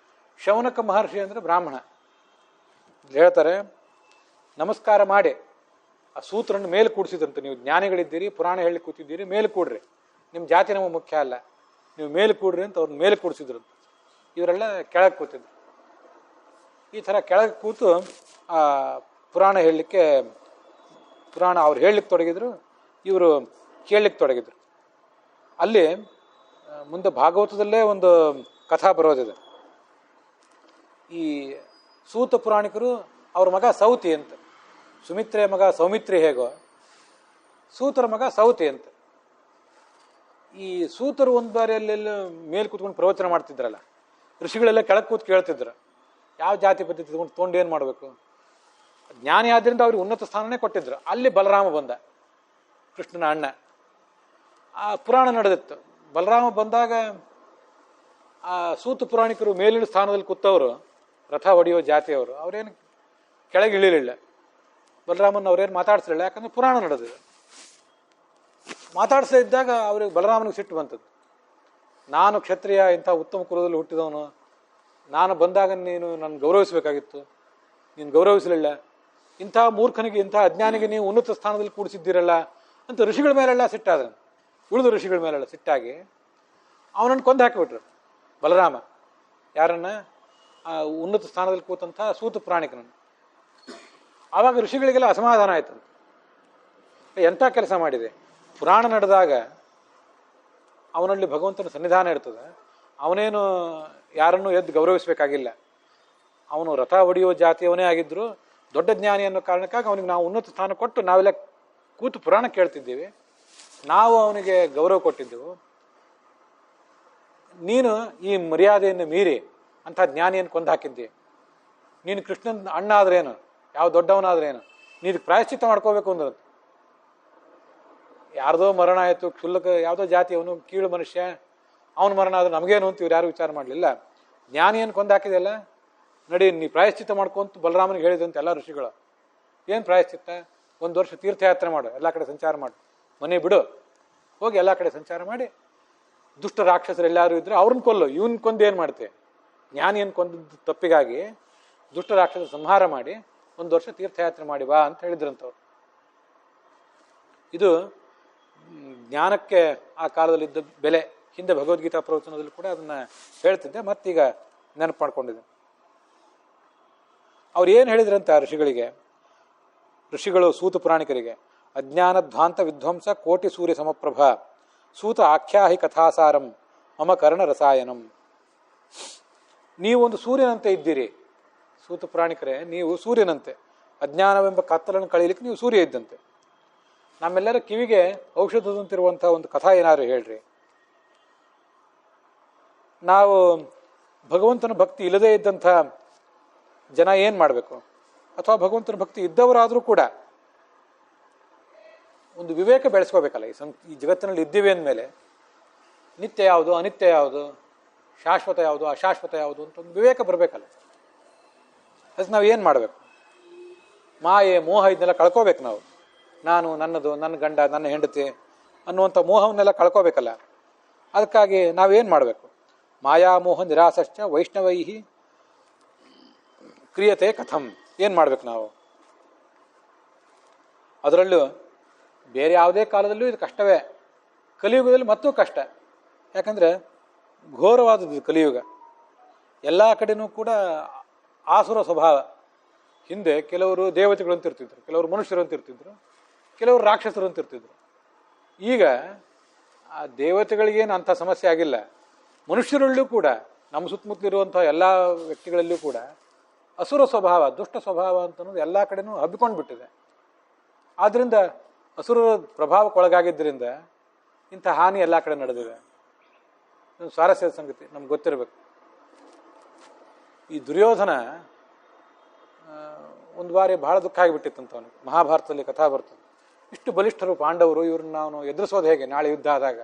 ಶೌನಕ ಮಹರ್ಷಿ ಅಂದರೆ ಬ್ರಾಹ್ಮಣ. ಹೇಳ್ತಾರೆ, ನಮಸ್ಕಾರ ಮಾಡಿ ಆ ಸೂತ್ರನ್ನು ಮೇಲೆ ಕೂಡಿಸಿದ್ರಂತೆ. ನೀವು ಜ್ಞಾನಿಗಳಿದ್ದೀರಿ, ಪುರಾಣ ಹೇಳಿ ಕೂತಿದ್ದೀರಿ, ಮೇಲೆ ಕೂಡ್ರಿ, ನಿಮ್ಮ ಜಾತಿ ನಮಗೆ ಮುಖ್ಯ ಅಲ್ಲ, ನೀವು ಮೇಲೆ ಕೂಡ್ರಿ ಅಂತ ಅವ್ರನ್ನ ಮೇಲೆ ಕೂಡಿಸಿದ್ರಂತೆ. ಇವರೆಲ್ಲ ಕೆಳಗೆ ಕೂತಿದ್ರು. ಈ ಥರ ಕೆಳಗೆ ಕೂತು ಆ ಪುರಾಣ ಹೇಳಲಿಕ್ಕೆ, ಪುರಾಣ ಅವ್ರು ಹೇಳಲಿಕ್ಕೆ ತೊಡಗಿದ್ರು, ಇವರು ಕೇಳಲಿಕ್ಕೆ ತೊಡಗಿದ್ರು. ಅಲ್ಲಿ ಮುಂದೆ ಭಾಗವತದಲ್ಲೇ ಒಂದು ಕಥಾ ಬರೋದಿದೆ. ಈ ಸೂತ ಪುರಾಣಿಕರು ಅವ್ರ ಮಗ ಸೌತಿ ಅಂತ, ಸುಮಿತ್ರೆಯ ಮಗ ಸೌಮಿತ್ರಿ ಹೇಗೋ ಸೂತರ ಮಗ ಸೌತಿ ಅಂತ. ಈ ಸೂತರು ಒಂದು ಬಾರಿಯಲ್ಲೆಲ್ಲ ಮೇಲೆ ಕೂತ್ಕೊಂಡು ಪ್ರವಚನ ಮಾಡ್ತಿದ್ರಲ್ಲ, ಋಷಿಗಳೆಲ್ಲ ಕೆಳಗೆ ಕೂತ್ ಕೇಳ್ತಿದ್ರು, ಯಾವ ಜಾತಿ ಪದ್ಧತಿ ತೊಗೊಂಡು ಏನು ಮಾಡಬೇಕು. ಜ್ಞಾನಿ ಆದ್ರಿಂದ ಅವ್ರಿಗೆ ಉನ್ನತ ಸ್ಥಾನನೇ ಕೊಟ್ಟಿದ್ರು. ಅಲ್ಲಿ ಬಲರಾಮ ಬಂದ, ಕೃಷ್ಣನ ಅಣ್ಣ. ಆ ಪುರಾಣ ನಡೆದಿತ್ತು. ಬಲರಾಮ ಬಂದಾಗ ಆ ಸೂತ ಪುರಾಣಿಕರು ಮೇಲಿನ ಸ್ಥಾನದಲ್ಲಿ ಕೂತವರು, ರಥ ಹೊಡೆಯೋ ಜಾತಿಯವರು, ಅವ್ರೇನು ಕೆಳಗೆ ಇಳಿಲಿಲ್ಲ. ಬಲರಾಮನ ಅವ್ರೇನು ಮಾತಾಡ್ಸಲಿಲ್ಲ, ಯಾಕಂದ್ರೆ ಪುರಾಣ ನಡೆದಿದೆ. ಮಾತಾಡ್ಸೇ ಇದ್ದಾಗ ಅವ್ರಿಗೆ ಬಲರಾಮನಿಗೆ ಸಿಟ್ಟು ಬಂತದ್ದು. ನಾನು ಕ್ಷತ್ರಿಯ, ಇಂಥ ಉತ್ತಮ ಕುಲದಲ್ಲಿ ಹುಟ್ಟಿದವನು, ನಾನು ಬಂದಾಗ ನೀನು ನನ್ನ ಗೌರವಿಸಬೇಕಾಗಿತ್ತು, ನೀನು ಗೌರವಿಸಲಿಲ್ಲ. ಇಂಥ ಮೂರ್ಖನಿಗೆ, ಇಂಥ ಅಜ್ಞಾನಿಗೆ ನೀವು ಉನ್ನತ ಸ್ಥಾನದಲ್ಲಿ ಕೂಡಿಸಿದ್ದೀರಲ್ಲ ಅಂತ ಋಷಿಗಳ ಮೇಲೆಲ್ಲ ಸಿಟ್ಟಾದ. ಉಳಿದ ಋಷಿಗಳ ಮೇಲೆಲ್ಲ ಸಿಟ್ಟಾಗಿ ಅವನನ್ನು ಕೊಂದು ಹಾಕಿಬಿಟ್ರು ಬಲರಾಮ. ಯಾರನ್ನ? ಆ ಉನ್ನತ ಸ್ಥಾನದಲ್ಲಿ ಕೂತಂಥ ಸೂತ ಪುರಾಣಿಕನನ್ನು. ಆವಾಗ ಋಷಿಗಳಿಗೆಲ್ಲ ಅಸಮಾಧಾನ ಆಯ್ತಂತೆ. ಎಂಥ ಕೆಲಸ ಮಾಡಿದೆ. ಪುರಾಣ ನಡೆದಾಗ ಅವನಲ್ಲಿ ಭಗವಂತನ ಸನ್ನಿಧಾನ ಇರ್ತದೆ, ಅವನೇನು ಯಾರನ್ನು ಎದ್ದು ಗೌರವಿಸಬೇಕಾಗಿಲ್ಲ. ಅವನು ರಥ ಹೊಡೆಯುವ ಜಾತಿಯವನೇ ಆಗಿದ್ರು, ದೊಡ್ಡ ಜ್ಞಾನಿ ಅನ್ನೋ ಕಾರಣಕ್ಕಾಗಿ ಅವನಿಗೆ ನಾವು ಉನ್ನತ ಸ್ಥಾನ ಕೊಟ್ಟು ನಾವೆಲ್ಲ ಕೂತು ಪುರಾಣ ಕೇಳ್ತಿದ್ದೀವಿ, ನಾವು ಅವನಿಗೆ ಗೌರವ ಕೊಟ್ಟಿದ್ದೆವು. ನೀನು ಈ ಮರ್ಯಾದೆಯನ್ನು ಮೀರಿ ಅಂಥ ಜ್ಞಾನಿಯನ್ನು ಕೊಂದು ಹಾಕಿದ್ದಿ. ನೀನು ಕೃಷ್ಣನ ಅಣ್ಣ ಆದ್ರೇನು, ಯಾವ ದೊಡ್ಡವನಾದ್ರೇನು, ನೀನು ಪ್ರಾಯಶ್ಚಿತ್ತ ಮಾಡ್ಕೋಬೇಕು ಅಂದ್ರೆ. ಯಾರ್ದೋ ಮರಣ ಆಯಿತು, ಕ್ಷುಲ್ಲಕ ಯಾವುದೋ ಜಾತಿ, ಅವನು ಕೀಳು ಮನುಷ್ಯ, ಅವನ ಮರಣ ಆದ್ರೆ ನಮಗೇನು ಅಂತ ಇವ್ರು ಯಾರು ವಿಚಾರ ಮಾಡಲಿಲ್ಲ. ಜ್ಞಾನಿಯನ್ನು ಕೊಂದು ಹಾಕಿದೆಲ್ಲ, ನಡಿ ನೀ ಪ್ರಾಯಶ್ಚಿತ್ತ ಮಾಡ್ಕೊಂತ ಬಲರಾಮನಿಗೆ ಹೇಳಿದಂತೆ ಎಲ್ಲ ಋಷಿಗಳು. ಏನು ಪ್ರಾಯಶ್ಚಿತ್ತ? ಒಂದು ವರ್ಷ ತೀರ್ಥಯಾತ್ರೆ ಮಾಡು, ಎಲ್ಲ ಕಡೆ ಸಂಚಾರ ಮಾಡು, ಮನೆ ಬಿಡು, ಹೋಗಿ ಎಲ್ಲ ಕಡೆ ಸಂಚಾರ ಮಾಡಿ ದುಷ್ಟ ರಾಕ್ಷಸರು ಎಲ್ಲರೂ ಇದ್ರೆ ಅವ್ರನ್ನ ಕೊಲ್ಲು. ಇವನ್ ಕೊಂದು ಏನು ಮಾಡ್ತೆ? ಜ್ಞಾನಿಯನ್ನು ಕೊಂದದ್ದು ತಪ್ಪಿಗಾಗಿ ದುಷ್ಟ ರಾಕ್ಷಸರ ಸಂಹಾರ ಮಾಡಿ ಒಂದು ವರ್ಷ ತೀರ್ಥಯಾತ್ರೆ ಮಾಡಿ ಬಾ ಅಂತ ಹೇಳಿದ್ರಂಥವ್ರು. ಇದು ಜ್ಞಾನಕ್ಕೆ ಆ ಕಾಲದಲ್ಲಿದ್ದ ಬೆಲೆ. ಹಿಂದೆ ಭಗವದ್ಗೀತಾ ಪ್ರವಚನದಲ್ಲಿ ಕೂಡ ಅದನ್ನ ಹೇಳ್ತಿದ್ದೆ, ಮತ್ತೀಗ ನೆನಪು ಮಾಡ್ಕೊಂಡಿದ್ದೆ. ಅವ್ರು ಏನು ಹೇಳಿದ್ರಂತ ಋಷಿಗಳಿಗೆ, ಋಷಿಗಳು ಸೂತ ಪುರಾಣಿಕರಿಗೆ, ಅಜ್ಞಾನ ಧ್ವಾಂತ ವಿಧ್ವಂಸ ಕೋಟಿ ಸೂರ್ಯ ಸಮಪ್ರಭ ಸೂತ ಆಖ್ಯಾಹಿ ಕಥಾಸಾರಂ ಮಮ ಕರ್ಣ ರಸಾಯನಂ. ನೀವೊಂದು ಸೂರ್ಯನಂತೆ ಇದ್ದೀರಿ ಸೂತ ಪುರಾಣಿಕರೇ, ನೀವು ಸೂರ್ಯನಂತೆ. ಅಜ್ಞಾನವೆಂಬ ಕತ್ತಲನ್ನು ಕಳೀಲಿಕ್ಕೆ ನೀವು ಸೂರ್ಯ ಇದ್ದಂತೆ. ನಮ್ಮೆಲ್ಲರ ಕಿವಿಗೆ ಔಷಧದಂತಿರುವಂಥ ಒಂದು ಕಥಾ ಏನಾದ್ರು ಹೇಳ್ರಿ. ನಾವು ಭಗವಂತನ ಭಕ್ತಿ ಇಲ್ಲದೇ ಇದ್ದಂಥ ಜನ ಏನು ಮಾಡಬೇಕು? ಅಥವಾ ಭಗವಂತನ ಭಕ್ತಿ ಇದ್ದವರಾದರೂ ಕೂಡ ಒಂದು ವಿವೇಕ ಬೆಳೆಸ್ಕೋಬೇಕಲ್ಲ. ಈ ಜಗತ್ತಿನಲ್ಲಿ ಇದ್ದೀವಿ ಅಂದಮೇಲೆ ನಿತ್ಯ ಯಾವುದು, ಅನಿತ್ಯ ಯಾವುದು, ಶಾಶ್ವತ ಯಾವುದು, ಅಶಾಶ್ವತ ಯಾವುದು ಅಂತ ಒಂದು ವಿವೇಕ ಬರಬೇಕಲ್ಲ. ಅದಕ್ಕೆ ನಾವು ಏನು ಮಾಡಬೇಕು? ಮಾಯೆ, ಮೋಹ ಇದನ್ನೆಲ್ಲ ಕಳ್ಕೋಬೇಕು ನಾವು. ನಾನು, ನನ್ನದು, ನನ್ನ ಗಂಡ, ನನ್ನ ಹೆಂಡತಿ ಅನ್ನುವಂಥ ಮೋಹವನ್ನೆಲ್ಲ ಕಳ್ಕೋಬೇಕಲ್ಲ. ಅದಕ್ಕಾಗಿ ನಾವೇನು ಮಾಡಬೇಕು? ಮಾಯಾಮೋಹ ನಿರಾಸಶ್ಚ ವೈಷ್ಣವೈಹಿ ಕ್ರಿಯತೆ ಕಥಂ. ಏನು ಮಾಡ್ಬೇಕು ನಾವು? ಅದರಲ್ಲೂ ಬೇರೆ ಯಾವುದೇ ಕಾಲದಲ್ಲೂ ಇದು ಕಷ್ಟವೇ, ಕಲಿಯುಗದಲ್ಲಿ ಮತ್ತೂ ಕಷ್ಟ. ಯಾಕಂದರೆ ಘೋರವಾದದ್ದು ಕಲಿಯುಗ. ಎಲ್ಲ ಕಡೆನೂ ಕೂಡ ಆಸುರ ಸ್ವಭಾವ. ಹಿಂದೆ ಕೆಲವರು ದೇವತೆಗಳು ಅಂತಿರ್ತಿದ್ರು, ಕೆಲವರು ಮನುಷ್ಯರು ಅಂತಿರ್ತಿದ್ರು, ಕೆಲವರು ರಾಕ್ಷಸರು ಅಂತಿರ್ತಿದ್ರು. ಈಗ ಆ ದೇವತೆಗಳಿಗೇನು ಅಂಥ ಸಮಸ್ಯೆ ಆಗಿಲ್ಲ. ಮನುಷ್ಯರಲ್ಲೂ ಕೂಡ, ನಮ್ಮ ಸುತ್ತಮುತ್ತಲಿರುವಂಥ ಎಲ್ಲ ವ್ಯಕ್ತಿಗಳಲ್ಲೂ ಕೂಡ ಅಸುರ ಸ್ವಭಾವ, ದುಷ್ಟ ಸ್ವಭಾವ ಅಂತನ್ನೋದು ಎಲ್ಲ ಕಡೆನೂ ಹಬ್ಬಿಕೊಂಡು ಬಿಟ್ಟಿದೆ. ಆದ್ದರಿಂದ ಅಸುರರ ಪ್ರಭಾವಕ್ಕೊಳಗಾಗಿದ್ದರಿಂದ ಇಂಥ ಹಾನಿ ಎಲ್ಲ ಕಡೆ ನಡೆದಿದೆ. ಸ್ವಾರಸ್ಯದ ಸಂಗತಿ ನಮ್ಗೆ ಗೊತ್ತಿರಬೇಕು. ಈ ದುರ್ಯೋಧನ ಒಂದು ಬಾರಿ ಬಹಳ ದುಃಖ ಆಗಿಬಿಟ್ಟಿತ್ತಂತ ಅವನಿಗೆ. ಮಹಾಭಾರತದಲ್ಲಿ ಕಥಾ ಬರ್ತದೆ. ಇಷ್ಟು ಬಲಿಷ್ಠರು ಪಾಂಡವರು, ಇವ್ರನ್ನ ಅವನು ಎದುರಿಸೋದು ಹೇಗೆ ನಾಳೆ ಯುದ್ಧ ಆದಾಗ?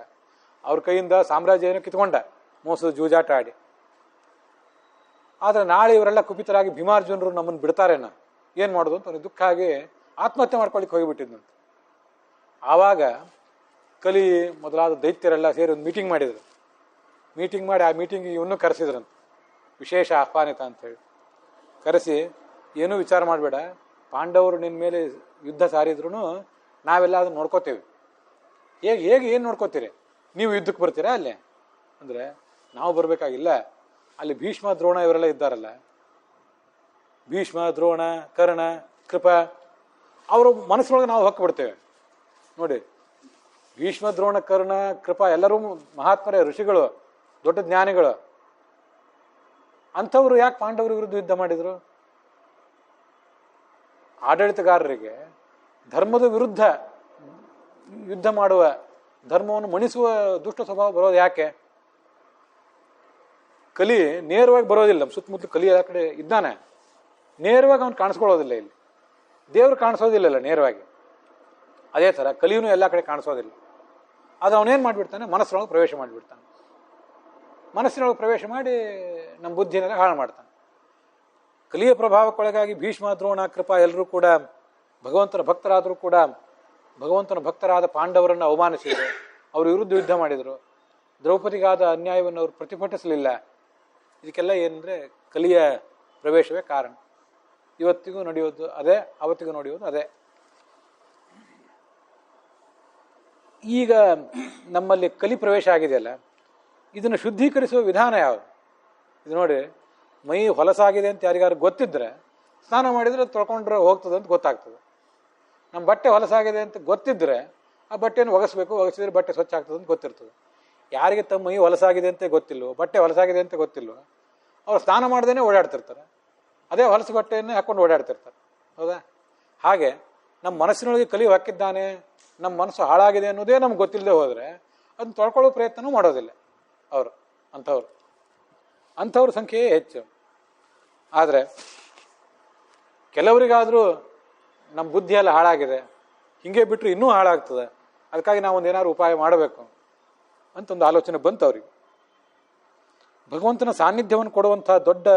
ಅವ್ರ ಕೈಯಿಂದ ಸಾಮ್ರಾಜ್ಯವನ್ನು ಕಿತ್ಕೊಂಡ, ಮೋಸದ ಜೂಜಾಟ ಆಡಿ. ಆದರೆ ನಾಳೆ ಇವರೆಲ್ಲ ಕುಪಿತರಾಗಿ ಭೀಮಾರ್ಜುನರು ನಮ್ಮನ್ನು ಬಿಡ್ತಾರೇನ, ಏನು ಮಾಡೋದು ಅಂತ ಅವನಿಗೆ ದುಃಖ ಆಗಿ ಆತ್ಮಹತ್ಯೆ ಮಾಡ್ಕೊಳ್ಳಿಕ್ಕೆ ಹೋಗಿಬಿಟ್ಟಿದ್ದಂತೆ. ಆವಾಗ ಕಲಿ ಮೊದಲಾದ ದೈತ್ಯರೆಲ್ಲ ಸೇರಿ ಒಂದು ಮೀಟಿಂಗ್ ಮಾಡಿದರು. ಮೀಟಿಂಗ್ ಮಾಡಿ ಆ ಮೀಟಿಂಗಿಗೆ ಇವನ್ನೂ ಕರೆಸಿದ್ರಂತೆ, ವಿಶೇಷ ಆಹ್ವಾನಿತ ಅಂತೇಳಿ ಕರೆಸಿ, ಏನೂ ವಿಚಾರ ಮಾಡಬೇಡ, ಪಾಂಡವರು ನಿನ್ನ ಮೇಲೆ ಯುದ್ಧ ಸಾರಿದ್ರು ನಾವೆಲ್ಲ ಅದನ್ನು ನೋಡ್ಕೋತೇವೆ. ಹೇಗೆ ಏನು ನೋಡ್ಕೋತೀರಿ? ನೀವು ಯುದ್ಧಕ್ಕೆ ಬರ್ತೀರಾ ಅಲ್ಲೇ ಅಂದರೆ, ನಾವು ಬರಬೇಕಾಗಿಲ್ಲ, ಅಲ್ಲಿ ಭೀಷ್ಮ ದ್ರೋಣ ಇವರೆಲ್ಲ ಇದ್ದಾರಲ್ಲ, ಭೀಷ್ಮ ದ್ರೋಣ ಕರ್ಣ ಕೃಪ, ಅವರ ಮನಸ್ಸೊಳಗೆ ನಾವು ಹೊಕ್ಬಿಡ್ತೇವೆ ನೋಡಿ. ಭೀಷ್ಮ ದ್ರೋಣ ಕರ್ಣ ಕೃಪ ಎಲ್ಲರೂ ಮಹಾತ್ಮರೇ, ಋಷಿಗಳು, ದೊಡ್ಡ ಜ್ಞಾನಿಗಳು. ಅಂಥವ್ರು ಯಾಕೆ ಪಾಂಡವರ ವಿರುದ್ಧ ಯುದ್ಧ ಮಾಡಿದರು? ಆಡಳಿತಗಾರರಿಗೆ ಧರ್ಮದ ವಿರುದ್ಧ ಯುದ್ಧ ಮಾಡುವ, ಧರ್ಮವನ್ನು ಮಣಿಸುವ ದುಷ್ಟ ಸ್ವಭಾವ ಬರೋದು ಯಾಕೆ? ಕಲಿ ನೇರವಾಗಿ ಬರೋದಿಲ್ಲ. ಸುತ್ತಮುತ್ತಲು ಕಲಿ ಆ ಕಡೆ ಇದ್ದಾನೆ, ನೇರವಾಗಿ ಅವನು ಕಾಣಿಸ್ಕೊಳ್ಳೋದಿಲ್ಲ. ಇಲ್ಲಿ ದೇವರು ಕಾಣಿಸೋದಿಲ್ಲಲ್ಲ ನೇರವಾಗಿ. ಅದೇ ಥರ ಕಲಿಯೂ ಎಲ್ಲ ಕಡೆ ಕಾಣಿಸೋದಿಲ್ಲ. ಅದು ಅವನೇನು ಮಾಡಿಬಿಡ್ತಾನೆ, ಮನಸ್ಸಿನೊಳಗೆ ಪ್ರವೇಶ ಮಾಡಿಬಿಡ್ತಾನೆ. ಮನಸ್ಸಿನೊಳಗೆ ಪ್ರವೇಶ ಮಾಡಿ ನಮ್ಮ ಬುದ್ಧಿನೆಲ್ಲ ಹಾಳು ಮಾಡ್ತಾನೆ. ಕಲಿಯ ಪ್ರಭಾವಕ್ಕೊಳಗಾಗಿ ಭೀಷ್ಮ ದ್ರೋಣ ಕೃಪ ಎಲ್ಲರೂ ಕೂಡ ಭಗವಂತನ ಭಕ್ತರಾದರೂ ಕೂಡ ಭಗವಂತನ ಭಕ್ತರಾದ ಪಾಂಡವರನ್ನು ಅವಮಾನಿಸಿದರು, ಅವ್ರ ವಿರುದ್ಧ ಯುದ್ಧ ಮಾಡಿದರು. ದ್ರೌಪದಿಗಾದ ಅನ್ಯಾಯವನ್ನು ಅವರು ಪ್ರತಿಭಟಿಸಲಿಲ್ಲ. ಇದಕ್ಕೆಲ್ಲ ಏನಂದರೆ ಕಲಿಯ ಪ್ರವೇಶವೇ ಕಾರಣ. ಇವತ್ತಿಗೂ ನಡೆಯೋದು ಅದೇ, ಅವತ್ತಿಗೂ ನಡೆಯೋದು ಅದೇ. ಈಗ ನಮ್ಮಲ್ಲಿ ಕಲಿ ಪ್ರವೇಶ ಆಗಿದೆಯಲ್ಲ, ಇದನ್ನು ಶುದ್ಧೀಕರಿಸುವ ವಿಧಾನ ಯಾವುದು? ಇದು ನೋಡಿ, ಮೈ ಹೊಲಸಾಗಿದೆ ಅಂತ ಯಾರಿಗಾರು ಗೊತ್ತಿದ್ರೆ ಸ್ನಾನ ಮಾಡಿದರೆ ತೊಳ್ಕೊಂಡ್ರೆ ಹೋಗ್ತದೆ ಅಂತ ಗೊತ್ತಾಗ್ತದೆ. ನಮ್ಮ ಬಟ್ಟೆ ಹೊಲಸಾಗಿದೆ ಅಂತ ಗೊತ್ತಿದ್ರೆ ಆ ಬಟ್ಟೆಯನ್ನು ಒಗೆಸ್ಬೇಕು, ಒಗೆಸಿದ್ರೆ ಬಟ್ಟೆ ಸ್ವಚ್ಛ ಆಗ್ತದೆ ಅಂತ ಗೊತ್ತಿರ್ತದೆ. ಯಾರಿಗೆ ತಮ್ಮ ಮೈ ಹೊಲಸಾಗಿದೆ ಅಂತ ಗೊತ್ತಿಲ್ವೋ, ಬಟ್ಟೆ ಹೊಲಸಾಗಿದೆ ಅಂತ ಗೊತ್ತಿಲ್ವೋ, ಅವ್ರು ಸ್ನಾನ ಮಾಡ್ದೇ ಓಡಾಡ್ತಿರ್ತಾರೆ, ಅದೇ ಹೊಲಸು ಬಟ್ಟೆಯನ್ನೇ ಹಾಕ್ಕೊಂಡು ಓಡಾಡ್ತಿರ್ತಾರೆ. ಹೌದಾ? ಹಾಗೆ ನಮ್ಮ ಮನಸ್ಸಿನೊಳಗೆ ಕಲಿ ಹಾಕಿದ್ದಾನೆ, ನಮ್ಮ ಮನಸ್ಸು ಹಾಳಾಗಿದೆ ಅನ್ನೋದೇ ನಮ್ಗೆ ಗೊತ್ತಿಲ್ಲದೆ ಹೋದರೆ ಅದನ್ನು ತೊಳ್ಕೊಳ್ಳೋ ಪ್ರಯತ್ನವೂ ಮಾಡೋದಿಲ್ಲ ಅವರು. ಅಂಥವ್ರ ಸಂಖ್ಯೆಯೇ ಹೆಚ್ಚು. ಆದರೆ ಕೆಲವರಿಗಾದರೂ ನಮ್ಮ ಬುದ್ಧಿ ಎಲ್ಲ ಹಾಳಾಗಿದೆ, ಹಿಂಗೆ ಬಿಟ್ಟರೆ ಇನ್ನೂ ಹಾಳಾಗ್ತದೆ, ಅದಕ್ಕಾಗಿ ನಾವು ಒಂದೇನಾದ್ರು ಉಪಾಯ ಮಾಡಬೇಕು ಅಂತ ಒಂದು ಆಲೋಚನೆ ಬಂತು ಅವ್ರಿಗೆ. ಭಗವಂತನ ಸಾನ್ನಿಧ್ಯವನ್ನು ಕೊಡುವಂಥ ದೊಡ್ಡ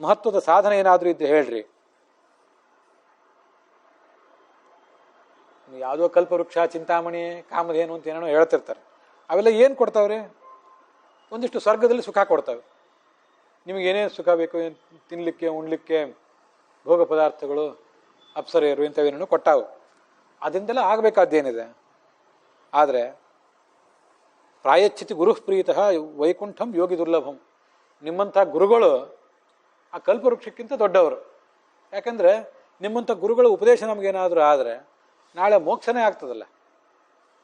ಮಹತ್ವದ ಸಾಧನೆ ಏನಾದರೂ ಇದ್ದರೆ ಹೇಳ್ರಿ. ಯಾವುದೋ ಕಲ್ಪವೃಕ್ಷ, ಚಿಂತಾಮಣಿ, ಕಾಮಧೇನು ಅಂತ ಏನೇನೋ ಹೇಳ್ತಿರ್ತಾರೆ. ಅವೆಲ್ಲ ಏನು ಕೊಡ್ತಾವ್ರಿ? ಒಂದಿಷ್ಟು ಸ್ವರ್ಗದಲ್ಲಿ ಸುಖ ಕೊಡ್ತವೆ. ನಿಮಗೇನೇನು ಸುಖ ಬೇಕು, ತಿನ್ನಲಿಕ್ಕೆ ಉಣ್ಲಿಕ್ಕೆ ಭೋಗ ಪದಾರ್ಥಗಳು, ಅಪ್ಸರೆಯರು ಇಂಥವೇನೇನು ಕೊಟ್ಟಾವು. ಅದರಿಂದೆಲ್ಲ ಆಗಬೇಕಾದ್ದೇನಿದೆ. ಆದರೆ ಪ್ರಾಯಚ್ಛಿತಿ ಗುರು ಪ್ರೀತಃ ವೈಕುಂಠಂ ಯೋಗಿ ದುರ್ಲಭಂ. ನಿಮ್ಮಂಥ ಗುರುಗಳು ಆ ಕಲ್ಪವೃಕ್ಷಕ್ಕಿಂತ ದೊಡ್ಡವರು. ಯಾಕಂದರೆ ನಿಮ್ಮಂಥ ಗುರುಗಳ ಉಪದೇಶ ನಮಗೇನಾದರೂ ಆದರೆ ನಾಳೆ ಮೋಕ್ಷನೇ ಆಗ್ತದಲ್ಲ.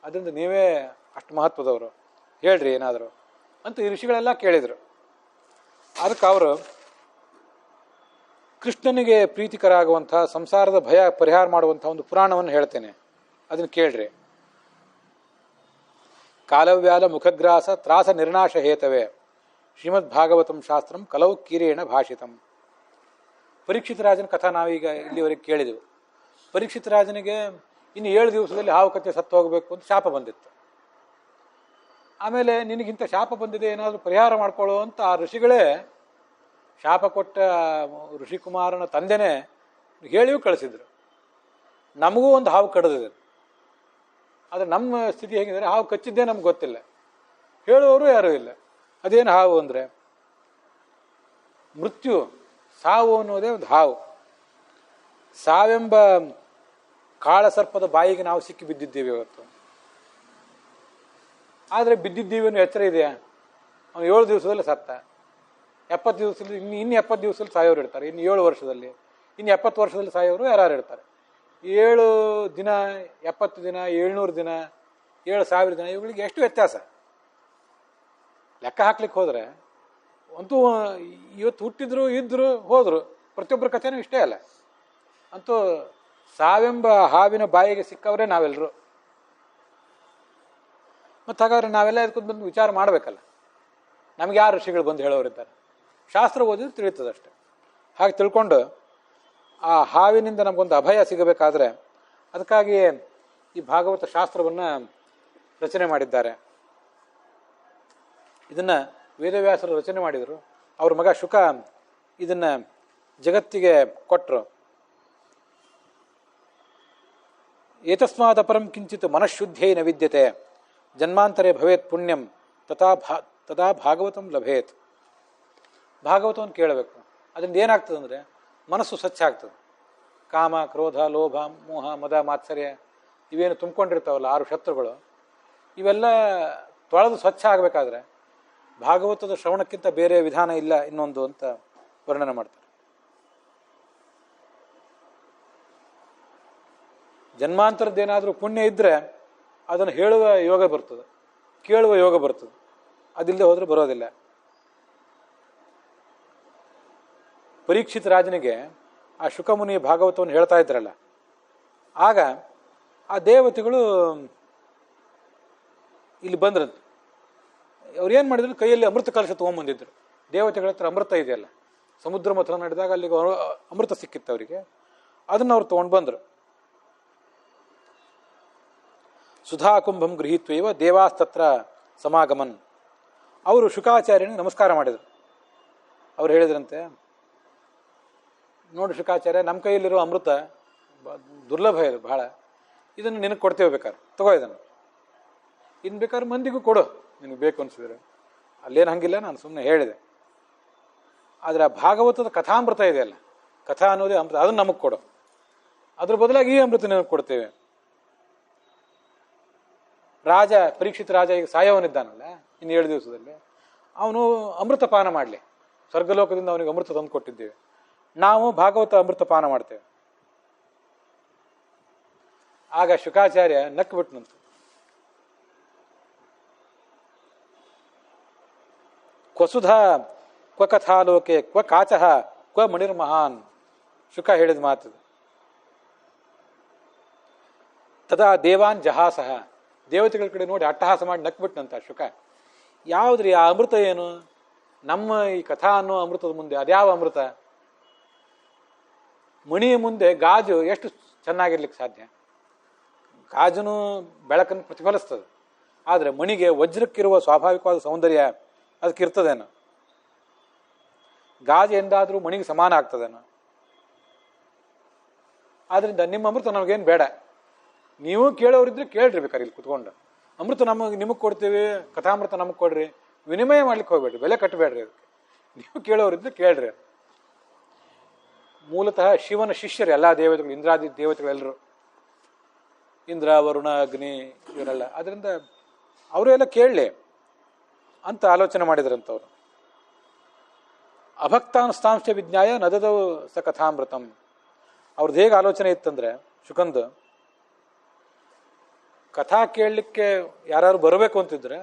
ಅದರಿಂದ ನೀವೇ ಅಷ್ಟು ಮಹತ್ವದವರು, ಹೇಳ್ರಿ ಏನಾದರೂ ಅಂತ ಈ ಋಷಿಗಳೆಲ್ಲ ಕೇಳಿದರು. ಅದಕ್ಕೆ ಅವರು ಕೃಷ್ಣನಿಗೆ ಪ್ರೀತಿಕರ ಸಂಸಾರದ ಭಯ ಪರಿಹಾರ ಮಾಡುವಂಥ ಒಂದು ಪುರಾಣವನ್ನು ಹೇಳ್ತೇನೆ, ಅದನ್ನು ಕೇಳ್ರಿ. ಕಾಲವ್ಯಾಲ ಮುಖಗ್ರಾಸ ತ್ರಾಸ ನಿರ್ನಾಶ ಹೇತವೇ ಶ್ರೀಮದ್ ಭಾಗವತಂ ಶಾಸ್ತ್ರಂ ಕಲೌ ಕಿರೇಣ ಭಾಷಿತಂ. ಪರೀಕ್ಷಿತ ರಾಜನ ಕಥಾ ನಾವೀಗ ಇಲ್ಲಿವರೆಗೆ ಕೇಳಿದೆವು. ಪರೀಕ್ಷಿತ ರಾಜನಿಗೆ ಇನ್ನು 7 ದಿವಸದಲ್ಲಿ ಹಾವು ಕಚ್ಚೆ ಸತ್ತು ಹೋಗಬೇಕು ಅಂತ ಶಾಪ ಬಂದಿತ್ತು. ಆಮೇಲೆ ನಿನಗಿಂತ ಶಾಪ ಬಂದಿದೆ, ಏನಾದರೂ ಪರಿಹಾರ ಮಾಡ್ಕೊಳ್ಳೋ ಅಂತ ಆ ಋಷಿಗಳೇ, ಶಾಪ ಕೊಟ್ಟ ಋಷಿಕುಮಾರನ ತಂದೆನೇ ಹೇಳಿಯೂ ಕಳಿಸಿದ್ರು. ನಮಗೂ ಒಂದು ಹಾವು ಕಡಿದಿದೆ, ಆದರೆ ನಮ್ಮ ಸ್ಥಿತಿ ಹೇಗಿದ್ದಾರೆ, ಹಾವು ಕಚ್ಚಿದ್ದೇ ನಮ್ಗೆ ಗೊತ್ತಿಲ್ಲ, ಹೇಳುವವರು ಯಾರೂ ಇಲ್ಲ. ಅದೇನು ಹಾವು ಅಂದರೆ ಮೃತ್ಯು, ಸಾವು ಅನ್ನೋದೇ ಒಂದು ಹಾವು. ಸಾವೆಂಬ ಕಾಳಸರ್ಪದ ಬಾಯಿಗೆ ನಾವು ಸಿಕ್ಕಿ ಬಿದ್ದಿದ್ದೀವಿ ಇವತ್ತು. ಆದರೆ ಬಿದ್ದಿದ್ದೀವಿ ಅನ್ನೋ ಎಚ್ಚರ ಇದೆಯಾ? ಅವನು 7 ದಿವಸದಲ್ಲಿ ಸತ್ತ, 70 ದಿವಸದಲ್ಲಿ ಇನ್ನು 70 ದಿವಸದಲ್ಲಿ ಸಾಯೋರು ಇರ್ತಾರೆ, ಇನ್ನು 7 ವರ್ಷದಲ್ಲಿ, ಇನ್ನು 70 ವರ್ಷದಲ್ಲಿ ಸಾಯೋರು ಯಾರು ಇರ್ತಾರೆ. 7 ದಿನ, 70 ದಿನ, 700 ದಿನ, 7,000 ದಿನ, ಇವುಗಳಿಗೆ ಎಷ್ಟು ವ್ಯತ್ಯಾಸ ಲೆಕ್ಕ ಹಾಕ್ಲಿಕ್ಕೆ ಹೋದರೆ ಅಂತೂ ಇವತ್ತು ಹುಟ್ಟಿದ್ರು, ಇದ್ರು, ಹೋದರು, ಪ್ರತಿಯೊಬ್ಬರ ಕಥೆನೂ ಇಷ್ಟೇ ಅಲ್ಲ. ಅಂತೂ ಸಾವೆಂಬ ಹಾವಿನ ಬಾಯಿಗೆ ಸಿಕ್ಕವರೇ ನಾವೆಲ್ಲರೂ. ಮತ್ತು ಹಾಗಾದ್ರೆ ನಾವೆಲ್ಲ ಇದಕ್ಕೆ ಬಂದು ವಿಚಾರ ಮಾಡಬೇಕಲ್ಲ. ನಮ್ಗೆ ಯಾರು ಋಷಿಗಳು ಬಂದು ಹೇಳೋರಿದ್ದಾರೆ? ಶಾಸ್ತ್ರ ಓದಿದ್ರೆ ತಿಳಿತದಷ್ಟೆ. ಹಾಗೆ ತಿಳ್ಕೊಂಡು ಆ ಹಾವಿನಿಂದ ನಮಗೊಂದು ಅಭಯ ಸಿಗಬೇಕಾದ್ರೆ ಅದಕ್ಕಾಗಿಯೇ ಈ ಭಾಗವತ ಶಾಸ್ತ್ರವನ್ನು ರಚನೆ ಮಾಡಿದ್ದಾರೆ. ಇದನ್ನು ವೇದವ್ಯಾಸರು ರಚನೆ ಮಾಡಿದರು. ಅವ್ರ ಮಗ ಶುಕ ಇದನ್ನು ಜಗತ್ತಿಗೆ ಕೊಟ್ಟರು. ಏತಸ್ಮಾತ್ ಅಪರಂ ಕಿಂಚಿತ್ ಮನಃಶುದ್ಧೈ ನ ವಿದ್ಯತೆ ಜನ್ಮಾಂತರೇ ಭವೇತ್ ಪುಣ್ಯಂ ತದಾ ಭಾಗವತಂ ಲಭೇತ್. ಭಾಗವತವನ್ನು ಕೇಳಬೇಕು. ಅದರಿಂದ ಏನಾಗ್ತದೆ ಅಂದರೆ ಮನಸ್ಸು ಸ್ವಚ್ಛ ಆಗ್ತದೆ. ಕಾಮ, ಕ್ರೋಧ, ಲೋಭ, ಮೋಹ, ಮದ, ಮಾತ್ಸರ್ಯ ಇವೇನು ತುಂಬಿಕೊಂಡಿರ್ತಾವಲ್ಲ 6 ಶತ್ರುಗಳು, ಇವೆಲ್ಲ ತೊಳೆದು ಸ್ವಚ್ಛ ಆಗಬೇಕಾದ್ರೆ ಭಾಗವತದ ಶ್ರವಣಕ್ಕಿಂತ ಬೇರೆ ವಿಧಾನ ಇಲ್ಲ ಇನ್ನೊಂದು ಅಂತ ವರ್ಣನೆ ಮಾಡ್ತಾರೆ. ಜನ್ಮಾಂತರದ್ದೇನಾದರೂ ಪುಣ್ಯ ಇದ್ದರೆ ಅದನ್ನು ಹೇಳುವ ಯೋಗ ಬರ್ತದೆ, ಕೇಳುವ ಯೋಗ ಬರ್ತದೆ. ಅದಿಲ್ಲದೆ ಹೋದರೆ ಬರೋದಿಲ್ಲ. ಪರೀಕ್ಷಿತ ರಾಜನಿಗೆ ಆ ಶುಕಮುನಿ ಭಾಗವತವನ್ನು ಹೇಳ್ತಾ ಇದ್ರಲ್ಲ, ಆಗ ಆ ದೇವತೆಗಳು ಇಲ್ಲಿ ಬಂದ್ರಂತೆ. ಅವ್ರು ಏನು ಮಾಡಿದ್ರು, ಕೈಯಲ್ಲಿ ಅಮೃತ ಕಲಶ ತೊಗೊಂಬಂದಿದ್ರು. ದೇವತೆಗಳ ಹತ್ರ ಅಮೃತ ಇದೆಯಲ್ಲ, ಸಮುದ್ರ ಮಥನ ನಡೆದಾಗ ಅಲ್ಲಿಗೆ ಅಮೃತ ಸಿಕ್ಕಿತ್ತು ಅವರಿಗೆ. ಅದನ್ನು ಅವ್ರು ತೊಗೊಂಡು ಬಂದರು. ಸುಧಾಕುಂಭಂ ಗೃಹೀತ್ವೈವ ದೇವಾಸ್ತತ್ರ ಸಮಾಗಮನ್. ಅವರು ಶುಕಾಚಾರ್ಯನಿಗೆ ನಮಸ್ಕಾರ ಮಾಡಿದರು. ಅವ್ರು ಹೇಳಿದ್ರಂತೆ, ನೋಡಿ ಶುಕಾಚಾರ್ಯ, ನಮ್ಮ ಕೈಯಲ್ಲಿರೋ ಅಮೃತ ದುರ್ಲಭ ಇದೆ ಬಹಳ, ಇದನ್ನು ನಿನಗೆ ಕೊಡ್ತೇವೆ, ಬೇಕಾದ್ರೆ ತಗೋ ಇದನ್ನು. ಇನ್ನು ಬೇಕಾದ್ರೆ ಮಂದಿಗೂ ಕೊಡು ನಿನಗೆ ಬೇಕು ಅನಿಸಿದ್ರೆ. ಅಲ್ಲೇನು ಹಂಗಿಲ್ಲ, ನಾನು ಸುಮ್ಮನೆ ಹೇಳಿದೆ. ಆದರೆ ಆ ಭಾಗವತದ ಕಥಾಮೃತ ಇದೆಯಲ್ಲ, ಕಥಾ ಅನ್ನೋದೇ ಅಮೃತ, ಅದನ್ನು ನಮಗೆ ಕೊಡು. ಅದ್ರ ಬದಲಾಗಿ ಈ ಅಮೃತ ನಿನಗೆ ಕೊಡ್ತೇವೆ. ರಾಜ, ಪರೀಕ್ಷಿತ ರಾಜ ಈಗ ಸಾಯವನಿದ್ದಾನಲ್ಲ ಇನ್ನು 7 ದಿವಸದಲ್ಲಿ, ಅವನು ಅಮೃತ ಪಾನ ಮಾಡಲಿ. ಸ್ವರ್ಗಲೋಕದಿಂದ ಅವನಿಗೆ ಅಮೃತ ತಂದು ಕೊಟ್ಟಿದ್ದೇವೆ, ನಾವು ಭಾಗವತ ಅಮೃತ ಪಾನ ಮಾಡ್ತೇವೆ. ಆಗ ಶುಕಾಚಾರ್ಯ ನಕ್ಬಿಟ್ನಂತ. ಕ್ವಸುಧಾ ಕ್ವ ಕಥಾಲೋಕೆ ಕ್ವ ಕಾಚಃ ಕ್ವ ಮಣಿರ್ಮಹಾನ್. ಶುಕ ಹೇಳಿದ ಮಾತು. ತದಾ ದೇವಾನ್ ಜಹಾಸಹ. ದೇವತೆಗಳ ಕಡೆ ನೋಡಿ ಅಟ್ಟಹಾಸ ಮಾಡಿ ನಕ್ಬಿಟ್ನಂತ ಶುಕ. ಯಾವುದ್ರಿ ಆ ಅಮೃತ ಏನು? ನಮ್ಮ ಈ ಕಥಾ ಅನ್ನೋ ಅಮೃತದ ಮುಂದೆ ಅದ್ಯಾವ ಅಮೃತ? ಮಣಿಯ ಮುಂದೆ ಗಾಜು ಎಷ್ಟು ಚೆನ್ನಾಗಿರ್ಲಿಕ್ಕೆ ಸಾಧ್ಯ? ಗಾಜುನು ಬೆಳಕನ್ನು ಪ್ರತಿಫಲಿಸ್ತದೆ. ಆದರೆ ಮಣಿಗೆ ವಜ್ರಕ್ಕಿರುವ ಸ್ವಾಭಾವಿಕವಾದ ಸೌಂದರ್ಯ ಅದಕ್ಕಿರ್ತದೇನು? ಗಾಜು ಎಂದಾದರೂ ಮಣಿಗೆ ಸಮಾನ ಆಗ್ತದೇನು? ಆದ್ರಿಂದ ನಿಮ್ಮ ಅಮೃತ ನಮಗೇನು ಬೇಡ. ನೀವು ಕೇಳೋರಿದ್ರೆ ಕೇಳ್ರಿ, ಬೇಕಾದ್ರೆ ಇಲ್ಲಿ ಕುತ್ಕೊಂಡು. ಅಮೃತ ನಿಮಗೆ ಕೊಡ್ತೀವಿ, ಕಥಾಮೃತ ನಮಗೆ ಕೊಡ್ರಿ, ವಿನಿಮಯ ಮಾಡ್ಲಿಕ್ಕೆ ಹೋಗ್ಬೇಡ್ರಿ, ಬೆಲೆ ಕಟ್ಟಬೇಡ್ರಿ. ಅದಕ್ಕೆ ನೀವು ಕೇಳೋರಿದ್ರೆ ಕೇಳ್ರಿ. ಮೂಲತಃ ಶಿವನ ಶಿಷ್ಯರು ಎಲ್ಲ ದೇವತೆಗಳು, ಇಂದ್ರಾದಿ ದೇವತೆಗಳೆಲ್ಲರೂ, ಇಂದ್ರ, ವರುಣ, ಅಗ್ನಿ ಇವರೆಲ್ಲ. ಅದರಿಂದ ಅವರು ಎಲ್ಲ ಕೇಳಲಿ ಅಂತ ಆಲೋಚನೆ ಮಾಡಿದ್ರಂತವ್ರು. ಅಭಕ್ತಾನುಷ್ಠಾಂಶ ವಿಜ್ಞಾಯ ನದದವು ಸ ಕಥಾಮೃತಂ. ಅವ್ರದ್ದು ಹೇಗೆ ಆಲೋಚನೆ ಇತ್ತಂದ್ರೆ, ಶುಕಂದು ಕಥಾ ಕೇಳಲಿಕ್ಕೆ ಯಾರು ಬರಬೇಕು ಅಂತಿದ್ರೆ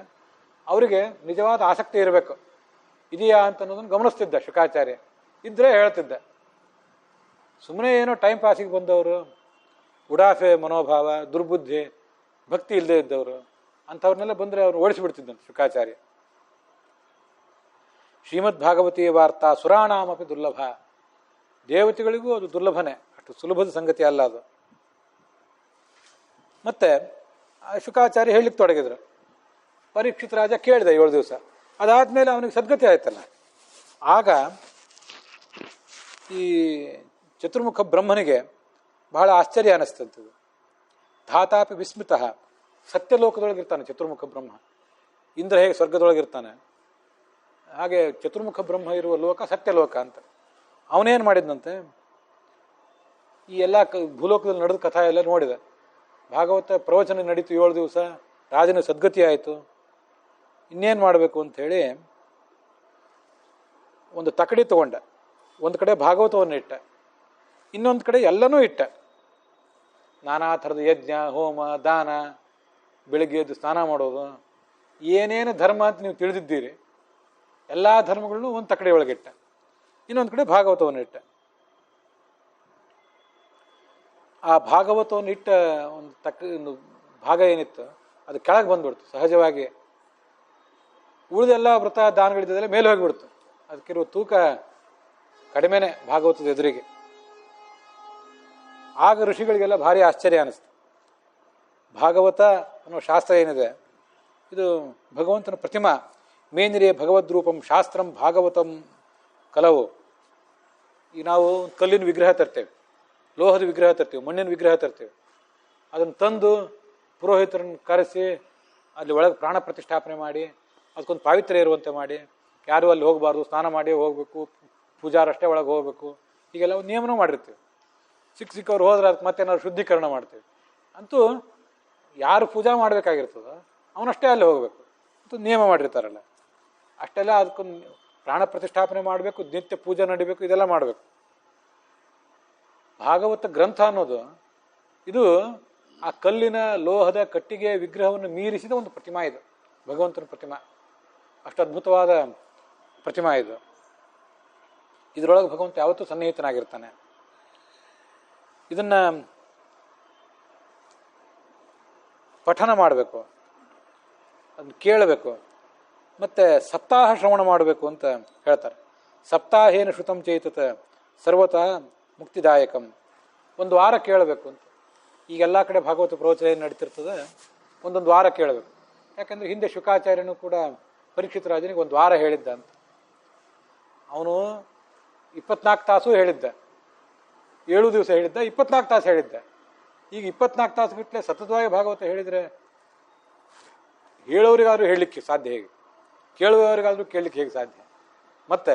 ಅವರಿಗೆ ನಿಜವಾದ ಆಸಕ್ತಿ ಇರಬೇಕು, ಇದೆಯಾ ಅಂತ ಅನ್ನೋದನ್ನು ಗಮನಿಸ್ತಿದ್ದ ಶುಕಾಚಾರ್ಯ. ಇದ್ರೆ ಹೇಳ್ತಿದ್ದ. ಸುಮ್ಮನೆ ಏನೋ ಟೈಮ್ ಪಾಸಿಗೆ ಬಂದವರು, ಉಡಾಫೆ ಮನೋಭಾವ, ದುರ್ಬುದ್ಧಿ, ಭಕ್ತಿ ಇಲ್ಲದೆ ಇದ್ದವರು ಅಂಥವ್ರನ್ನೆಲ್ಲ ಬಂದರೆ ಅವ್ರು ಓಡಿಸಿಬಿಡ್ತಿದ್ದಂತೆ ಶುಕಾಚಾರ್ಯ. ಶ್ರೀಮದ್ ಭಾಗವತೀಯ ವಾರ್ತಾ ಸುರಾಣಾಮಪಿ ದುರ್ಲಭ. ದೇವತೆಗಳಿಗೂ ಅದು ದುರ್ಲಭನೇ, ಅಷ್ಟು ಸುಲಭದ ಸಂಗತಿ ಅಲ್ಲ ಅದು. ಮತ್ತೆ ಶುಕಾಚಾರ್ಯ ಹೇಳಲಿಕ್ಕೆ ತೊಡಗಿದ್ರು. ಪರೀಕ್ಷಿತ ರಾಜ ಕೇಳಿದ 7 ದಿವಸ. ಅದಾದ್ಮೇಲೆ ಅವನಿಗೆ ಸದ್ಗತಿ ಆಯ್ತಲ್ಲ. ಆಗ ಈ ಚತುರ್ಮುಖ ಬ್ರಹ್ಮನಿಗೆ ಬಹಳ ಆಶ್ಚರ್ಯ ಅನಿಸ್ತಂಥದ್ದು. ಧಾತಾಪಿ ವಿಸ್ಮಿತ. ಸತ್ಯಲೋಕದೊಳಗಿರ್ತಾನೆ ಚತುರ್ಮುಖ ಬ್ರಹ್ಮ. ಇಂದ್ರ ಹೇಗೆ ಸ್ವರ್ಗದೊಳಗಿರ್ತಾನೆ, ಹಾಗೆ ಚತುರ್ಮುಖ ಬ್ರಹ್ಮ ಇರುವ ಲೋಕ ಸತ್ಯಲೋಕ ಅಂತ. ಅವನೇನು ಮಾಡಿದ್ನಂತೆ, ಈ ಎಲ್ಲ ಭೂಲೋಕದಲ್ಲಿ ನಡೆದ ಕಥಾ ಎಲ್ಲ ನೋಡಿದ. ಭಾಗವತ ಪ್ರವಚನ ನಡೀತು 7 ದಿವಸ, ರಾಜನ ಸದ್ಗತಿ ಆಯಿತು. ಇನ್ನೇನು ಮಾಡಬೇಕು ಅಂಥೇಳಿ ಒಂದು ತಕಡಿ ತಗೊಂಡ. ಒಂದು ಕಡೆ ಭಾಗವತವನ್ನು ಇಟ್ಟ, ಇನ್ನೊಂದು ಕಡೆ ಎಲ್ಲನೂ ಇಟ್ಟ. ನಾನಾ ಥರದ ಯಜ್ಞ, ಹೋಮ, ದಾನ, ಬೆಳಿಗ್ಗೆ ಎದ್ದು ಸ್ನಾನ ಮಾಡೋದು, ಏನೇನು ಧರ್ಮ ಅಂತ ನೀವು ತಿಳಿದಿದ್ದೀರಿ ಎಲ್ಲ ಧರ್ಮಗಳನ್ನು ಒಂದು ತಕಡೆ ಒಳಗಿಟ್ಟ. ಇನ್ನೊಂದು ಕಡೆ ಭಾಗವತವನ್ನು ಇಟ್ಟ. ಆ ಭಾಗವತವನ್ನು ಇಟ್ಟ ಒಂದು ಭಾಗ ಏನಿತ್ತು ಅದು ಕೆಳಗೆ ಬಂದ್ಬಿಡ್ತು ಸಹಜವಾಗಿ. ಉಳಿದೆಲ್ಲ ವ್ರತ ದಾನಗಳಿದ್ದೆಲ್ಲ ಮೇಲೆ ಹೋಗಿಬಿಡ್ತು. ಅದಕ್ಕಿರುವ ತೂಕ ಕಡಿಮೆನೆ ಭಾಗವತದ ಎದುರಿಗೆ. ಆಗ ಋಷಿಗಳಿಗೆಲ್ಲ ಭಾರಿ ಆಶ್ಚರ್ಯ ಅನ್ನಿಸ್ತು. ಭಾಗವತ ಅನ್ನೋ ಶಾಸ್ತ್ರ ಏನಿದೆ ಇದು ಭಗವಂತನ ಪ್ರತಿಮಾ. ಮೇನಿರೇ ಭಗವದ್ರೂಪಂ ಶಾಸ್ತ್ರಂ ಭಾಗವತಂ ಕಲವು. ಈಗ ನಾವು ಕಲ್ಲಿನ ವಿಗ್ರಹ ತರ್ತೇವೆ, ಲೋಹದ ವಿಗ್ರಹ ತರ್ತೇವೆ, ಮಣ್ಣಿನ ವಿಗ್ರಹ ತರ್ತೇವೆ. ಅದನ್ನು ತಂದು ಪುರೋಹಿತರನ್ನು ಕರೆಸಿ ಅಲ್ಲಿ ಒಳಗೆ ಪ್ರಾಣ ಪ್ರತಿಷ್ಠಾಪನೆ ಮಾಡಿ ಅದಕ್ಕೊಂದು ಪಾವಿತ್ರ್ಯ ಇರುವಂತೆ ಮಾಡಿ, ಯಾರೂ ಅಲ್ಲಿ ಹೋಗಬಾರ್ದು, ಸ್ನಾನ ಮಾಡಿ ಹೋಗಬೇಕು, ಪೂಜಾರಷ್ಟೇ ಒಳಗೆ ಹೋಗಬೇಕು, ಹೀಗೆಲ್ಲ ಒಂದು ನಿಯಮನೂ ಮಾಡಿರ್ತೀವಿ. ಸಿಕ್ಕವ್ರು ಹೋದ್ರೆ ಅದಕ್ಕೆ ಮತ್ತೆ ನಾವು ಶುದ್ಧೀಕರಣ ಮಾಡ್ತೇವೆ. ಅಂತೂ ಯಾರು ಪೂಜಾ ಮಾಡಬೇಕಾಗಿರ್ತದ ಅವನಷ್ಟೇ ಅಲ್ಲಿ ಹೋಗಬೇಕು ಅಂತೂ ನಿಯಮ ಮಾಡಿರ್ತಾರಲ್ಲ. ಅಷ್ಟೆಲ್ಲ ಅದಕ್ಕೊಂದು ಪ್ರಾಣ ಪ್ರತಿಷ್ಠಾಪನೆ ಮಾಡಬೇಕು, ನಿತ್ಯ ಪೂಜೆ ನಡಿಬೇಕು, ಇದೆಲ್ಲ ಮಾಡಬೇಕು. ಭಾಗವತ ಗ್ರಂಥ ಅನ್ನೋದು ಇದು ಆ ಕಲ್ಲಿನ ಲೋಹದ ಕಟ್ಟಿಗೆ ವಿಗ್ರಹವನ್ನು ಮೀರಿಸಿದ ಒಂದು ಪ್ರತಿಮಾ. ಇದು ಭಗವಂತನ ಪ್ರತಿಮಾ, ಅಷ್ಟು ಅದ್ಭುತವಾದ ಪ್ರತಿಮಾ ಇದು. ಇದರೊಳಗೆ ಭಗವಂತ ಯಾವತ್ತೂ ಸನ್ನಿಹಿತನಾಗಿರ್ತಾನೆ. ಇದನ್ನ ಪಠನ ಮಾಡಬೇಕು, ಅದನ್ನು ಕೇಳಬೇಕು, ಮತ್ತೆ ಸಪ್ತಾಹ ಶ್ರವಣ ಮಾಡಬೇಕು ಅಂತ ಹೇಳ್ತಾರೆ. ಸಪ್ತಾಹೇನ ಶ್ರುತಂ ಚೇತತ ಸರ್ವತಃ ಮುಕ್ತಿದಾಯಕಂ. ಒಂದು ವಾರ ಕೇಳಬೇಕು ಅಂತ. ಈಗೆಲ್ಲ ಕಡೆ ಭಾಗವತ ಪ್ರವಚನ ಏನು ನಡೀತಿರ್ತದೆ, ಒಂದೊಂದು ವಾರ ಕೇಳಬೇಕು. ಯಾಕಂದ್ರೆ ಹಿಂದೆ ಶುಕಾಚಾರ್ಯನು ಕೂಡ ಪರೀಕ್ಷಿತ ರಾಜನಿಗೆ ಒಂದು ವಾರ ಹೇಳಿದ್ದ ಅಂತ. ಅವನು 24 ತಾಸು ಹೇಳಿದ್ದ, 7 ದಿವಸ ಹೇಳಿದ್ದ, 24 ತಾಸು ಹೇಳಿದ್ದ. ಈಗ 24 ತಾಸು ಬಿಟ್ಟಲೆ ಸತತವಾಗಿ ಭಾಗವತ ಹೇಳಿದರೆ ಹೇಳೋರಿಗಾದ್ರೂ ಹೇಳಲಿಕ್ಕೆ ಸಾಧ್ಯ ಹೇಗೆ? ಕೇಳುವವರಿಗಾದ್ರೂ ಕೇಳಲಿಕ್ಕೆ ಹೇಗೆ ಸಾಧ್ಯ? ಮತ್ತೆ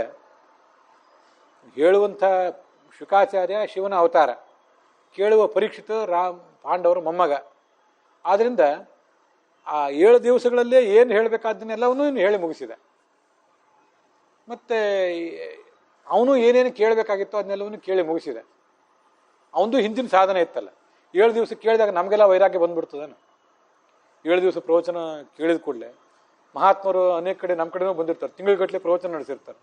ಹೇಳುವಂಥ ಶುಕಾಚಾರ್ಯ ಶಿವನ ಅವತಾರ, ಕೇಳುವ ಪರೀಕ್ಷಿತ ಪಾಂಡವರ ಮೊಮ್ಮಗ. ಆದ್ದರಿಂದ ಆ 7 ದಿವಸಗಳಲ್ಲೇ ಏನು ಹೇಳಬೇಕಾದ್ದನ್ನೆಲ್ಲವನ್ನೂ ಇನ್ನು ಹೇಳಿ ಮುಗಿಸಿದ. ಮತ್ತೆ ಅವನು ಏನೇನು ಕೇಳಬೇಕಾಗಿತ್ತು ಅದನ್ನೆಲ್ಲವನ್ನು ಕೇಳಿ ಮುಗಿಸಿದ. ಅವನದು ಹಿಂದಿನ ಸಾಧನೆ ಇತ್ತಲ್ಲ. 7 ದಿವಸ ಕೇಳಿದಾಗ ನಮಗೆಲ್ಲ ವೈರಾಗ್ಯ ಬಂದ್ಬಿಡ್ತದೇನು? 7 ದಿವಸ ಪ್ರವಚನ ಕೇಳಿದ ಕೂಡಲೇ ಮಹಾತ್ಮರು ಅನೇಕ ಕಡೆ ನಮ್ಮ ಕಡೆನೂ ಬಂದಿರ್ತಾರೆ, ತಿಂಗಳಗಟ್ಟಲೆ ಪ್ರವಚನ ನಡೆಸಿರ್ತಾರೆ.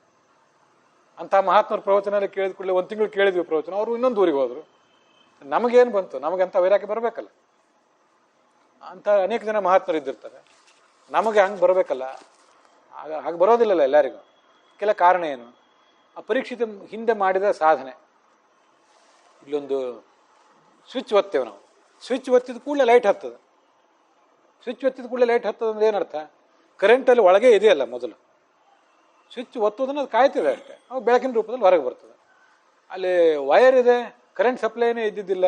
ಅಂಥ ಮಹಾತ್ಮರ ಪ್ರವಚನ ಕೇಳಿದ ಕೂಡಲೇ 1 ತಿಂಗಳು ಕೇಳಿದ್ವಿ ಪ್ರವಚನ, ಅವರು ಇನ್ನೊಂದು ಊರಿಗೆ ಹೋದ್ರು. ನಮಗೇನು ಬಂತು? ನಮಗಂತ ವೈರಾಗ್ಯ ಬರಬೇಕಲ್ಲ. ಅಂತ ಅನೇಕ ಜನ ಮಹಾತ್ಮರು ಇದ್ದಿರ್ತಾರೆ, ನಮಗೆ ಹಂಗೆ ಬರಬೇಕಲ್ಲ. ಹಾಗೆ ಬರೋದಿಲ್ಲಲ್ಲ ಎಲ್ಲರಿಗೂ. ಕೆಲ ಕಾರಣ ಏನು? ಆ ಪರೀಕ್ಷಿತ ಹಿಂದೆ ಮಾಡಿದ ಸಾಧನೆ. ಇಲ್ಲೊಂದು ಸ್ವಿಚ್ ಒತ್ತೇವೆ ನಾವು, ಸ್ವಿಚ್ ಒತ್ತಿದ ಕೂಡಲೇ ಲೈಟ್ ಹತ್ತದ. ಸ್ವಿಚ್ ಒತ್ತಿದ ಕೂಡಲೇ ಲೈಟ್ ಹತ್ತದ ಅಂದ್ರೆ ಏನರ್ಥ? ಕರೆಂಟಲ್ಲಿ ಒಳಗೆ ಇದೆಯಲ್ಲ ಮೊದಲು, ಸ್ವಿಚ್ ಒತ್ತೋದನ್ನ ಅದು ಕಾಯ್ತಿದೆ ಅಷ್ಟೇ, ಅವು ಬೆಳಕಿನ ರೂಪದಲ್ಲಿ ಹೊರಗೆ ಬರ್ತದೆ. ಅಲ್ಲಿ ವೈರ್ ಇದೆ, ಕರೆಂಟ್ ಸಪ್ಲೈನೇ ಇದ್ದಿದ್ದಿಲ್ಲ,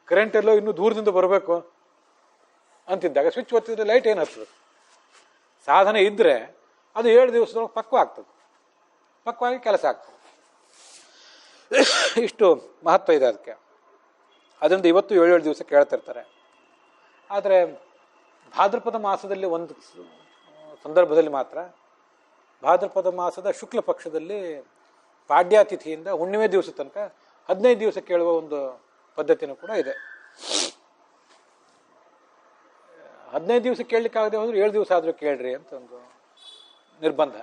ಕರೆಂಟ್ ಎಲ್ಲೋ ಇನ್ನೂ ದೂರದಿಂದ ಬರಬೇಕು ಅಂತಿದ್ದಾಗ ಸ್ವಿಚ್ ಒತ್ತಿದ್ರೆ ಲೈಟ್ ಏನು ಹತ್ತದ? ಸಾಧನೆ ಇದ್ದರೆ ಅದು 7 ದಿವಸದೊಳಗೆ ಪಕ್ವ ಆಗ್ತದೆ, ಪಕ್ವಾಗಿ ಕೆಲಸ ಆಗ್ತದೆ. ಇಷ್ಟು ಮಹತ್ವ ಇದೆ ಅದಕ್ಕೆ. ಅದರಿಂದ ಇವತ್ತು 7 ದಿವಸ ಕೇಳ್ತಿರ್ತಾರೆ. ಆದರೆ ಭಾದ್ರಪದ ಮಾಸದಲ್ಲಿ ಒಂದು ಸಂದರ್ಭದಲ್ಲಿ ಮಾತ್ರ, ಭಾದ್ರಪದ ಮಾಸದ ಶುಕ್ಲ ಪಕ್ಷದಲ್ಲಿ ಪಾಡ್ಯಾತಿಥಿಯಿಂದ ಹುಣ್ಣಿಮೆ ದಿವಸ ತನಕ 15 ದಿವಸ ಕೇಳುವ ಒಂದು ಪದ್ಧತಿನೂ ಕೂಡ ಇದೆ. 15 ದಿವಸ ಕೇಳಲಿಕ್ಕಾಗದೆ ಹೋದ್ರೆ 7 ದಿವಸ ಆದರೂ ಕೇಳ್ರಿ ಅಂತ ಒಂದು ನಿರ್ಬಂಧ.